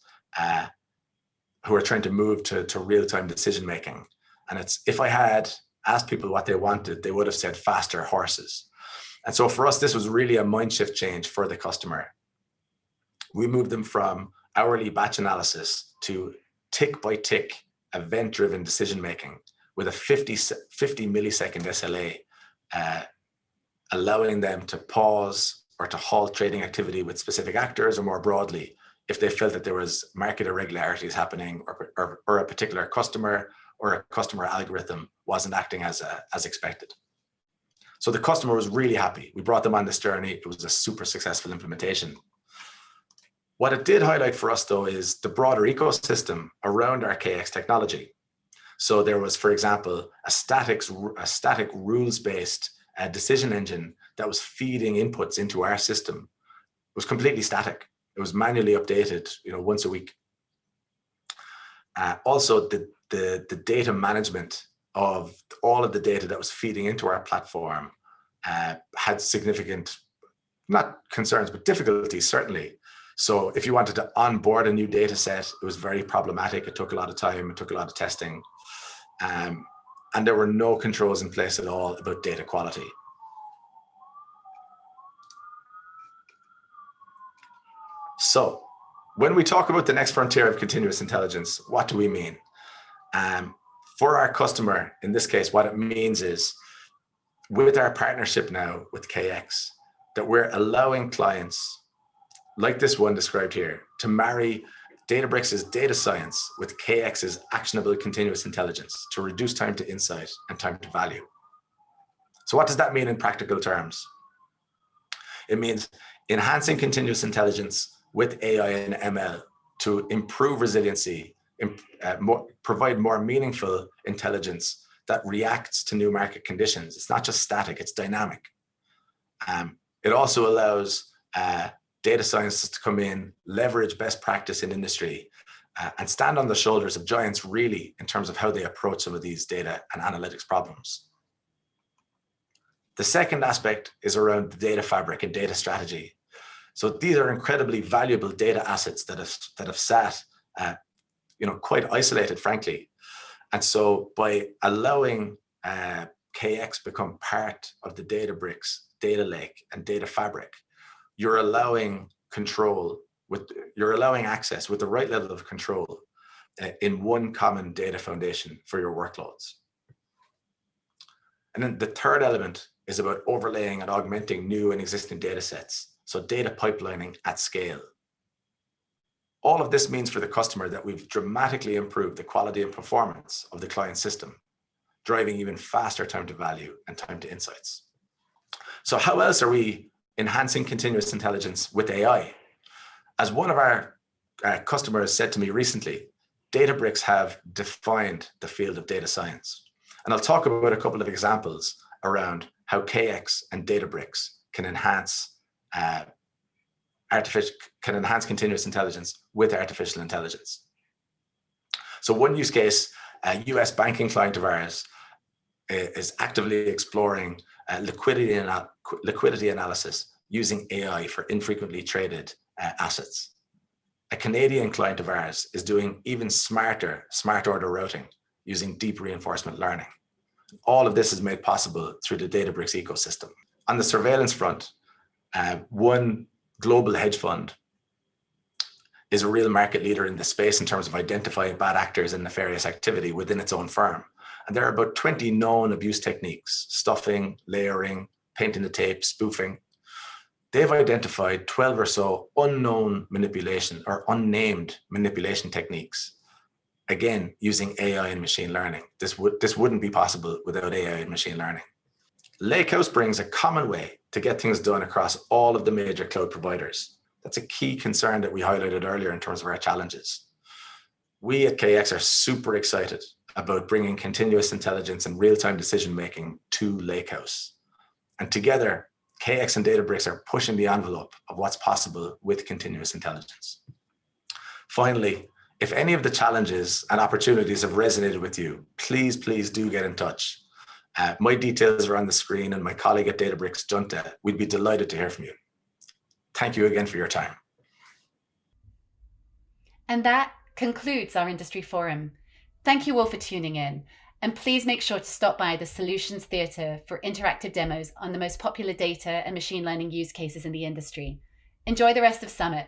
who are trying to move to real-time decision-making. And it's, if I had asked people what they wanted, they would have said faster horses. And so for us, this was really a mind shift change for the customer. We moved them from hourly batch analysis to tick by tick, event-driven decision-making with a 50 millisecond SLA, allowing them to pause or to halt trading activity with specific actors, or more broadly, if they felt that there was market irregularities happening, or a particular customer or a customer algorithm wasn't acting as expected. So the customer was really happy. We brought them on this journey. It was a super successful implementation. What it did highlight for us, though, is the broader ecosystem around our KX technology. So there was, for example, a static rules-based decision engine that was feeding inputs into our system. It was completely static. It was manually updated, once a week. Also, the data management of all of the data that was feeding into our platform had significant, not concerns, but difficulties, certainly. So if you wanted to onboard a new data set, it was very problematic. It took a lot of time. It took a lot of testing. And there were no controls in place at all about data quality. So when we talk about the next frontier of continuous intelligence, what do we mean? For our customer, in this case, what it means is, with our partnership now with KX, that we're allowing clients, like this one described here, to marry Databricks' data science with KX's actionable continuous intelligence to reduce time to insight and time to value. So what does that mean in practical terms? It means enhancing continuous intelligence with AI and ML to improve resiliency, provide more meaningful intelligence that reacts to new market conditions. It's not just static, it's dynamic. It also allows data scientists to come in, leverage best practice in industry, and stand on the shoulders of giants, really, in terms of how they approach some of these data and analytics problems. The second aspect is around the data fabric and data strategy. So these are incredibly valuable data assets that have sat, quite isolated, frankly. And so by allowing KX become part of the Databricks data lake and data fabric, you're allowing access with the right level of control in one common data foundation for your workloads. And then the third element is about overlaying and augmenting new and existing data sets. So data pipelining at scale. All of this means for the customer that we've dramatically improved the quality and performance of the client system, driving even faster time to value and time to insights. So how else are we enhancing continuous intelligence with AI? As one of our customers said to me recently, Databricks have defined the field of data science. And I'll talk about a couple of examples around how KX and Databricks can enhance continuous intelligence with artificial intelligence. So one use case, a US banking client of ours is actively exploring liquidity analysis using AI for infrequently traded assets. A Canadian client of ours is doing even smarter smart order routing using deep reinforcement learning. All of this is made possible through the Databricks ecosystem. On the surveillance front, one global hedge fund is a real market leader in the space in terms of identifying bad actors and nefarious activity within its own firm. And there are about 20 known abuse techniques: stuffing, layering, painting the tape, spoofing. They've identified 12 or so unknown manipulation or unnamed manipulation techniques, again, using AI and machine learning. This wouldn't be possible without AI and machine learning. Lakehouse brings a common way to get things done across all of the major cloud providers. That's a key concern that we highlighted earlier in terms of our challenges. We at KX are super excited about bringing continuous intelligence and real-time decision-making to Lakehouse. And together, KX and Databricks are pushing the envelope of what's possible with continuous intelligence. Finally, if any of the challenges and opportunities have resonated with you, please do get in touch. My details are on the screen, and my colleague at Databricks, Junta, we'd be delighted to hear from you. Thank you again for your time. And that concludes our industry forum. Thank you all for tuning in. And please make sure to stop by the Solutions Theatre for interactive demos on the most popular data and machine learning use cases in the industry. Enjoy the rest of Summit.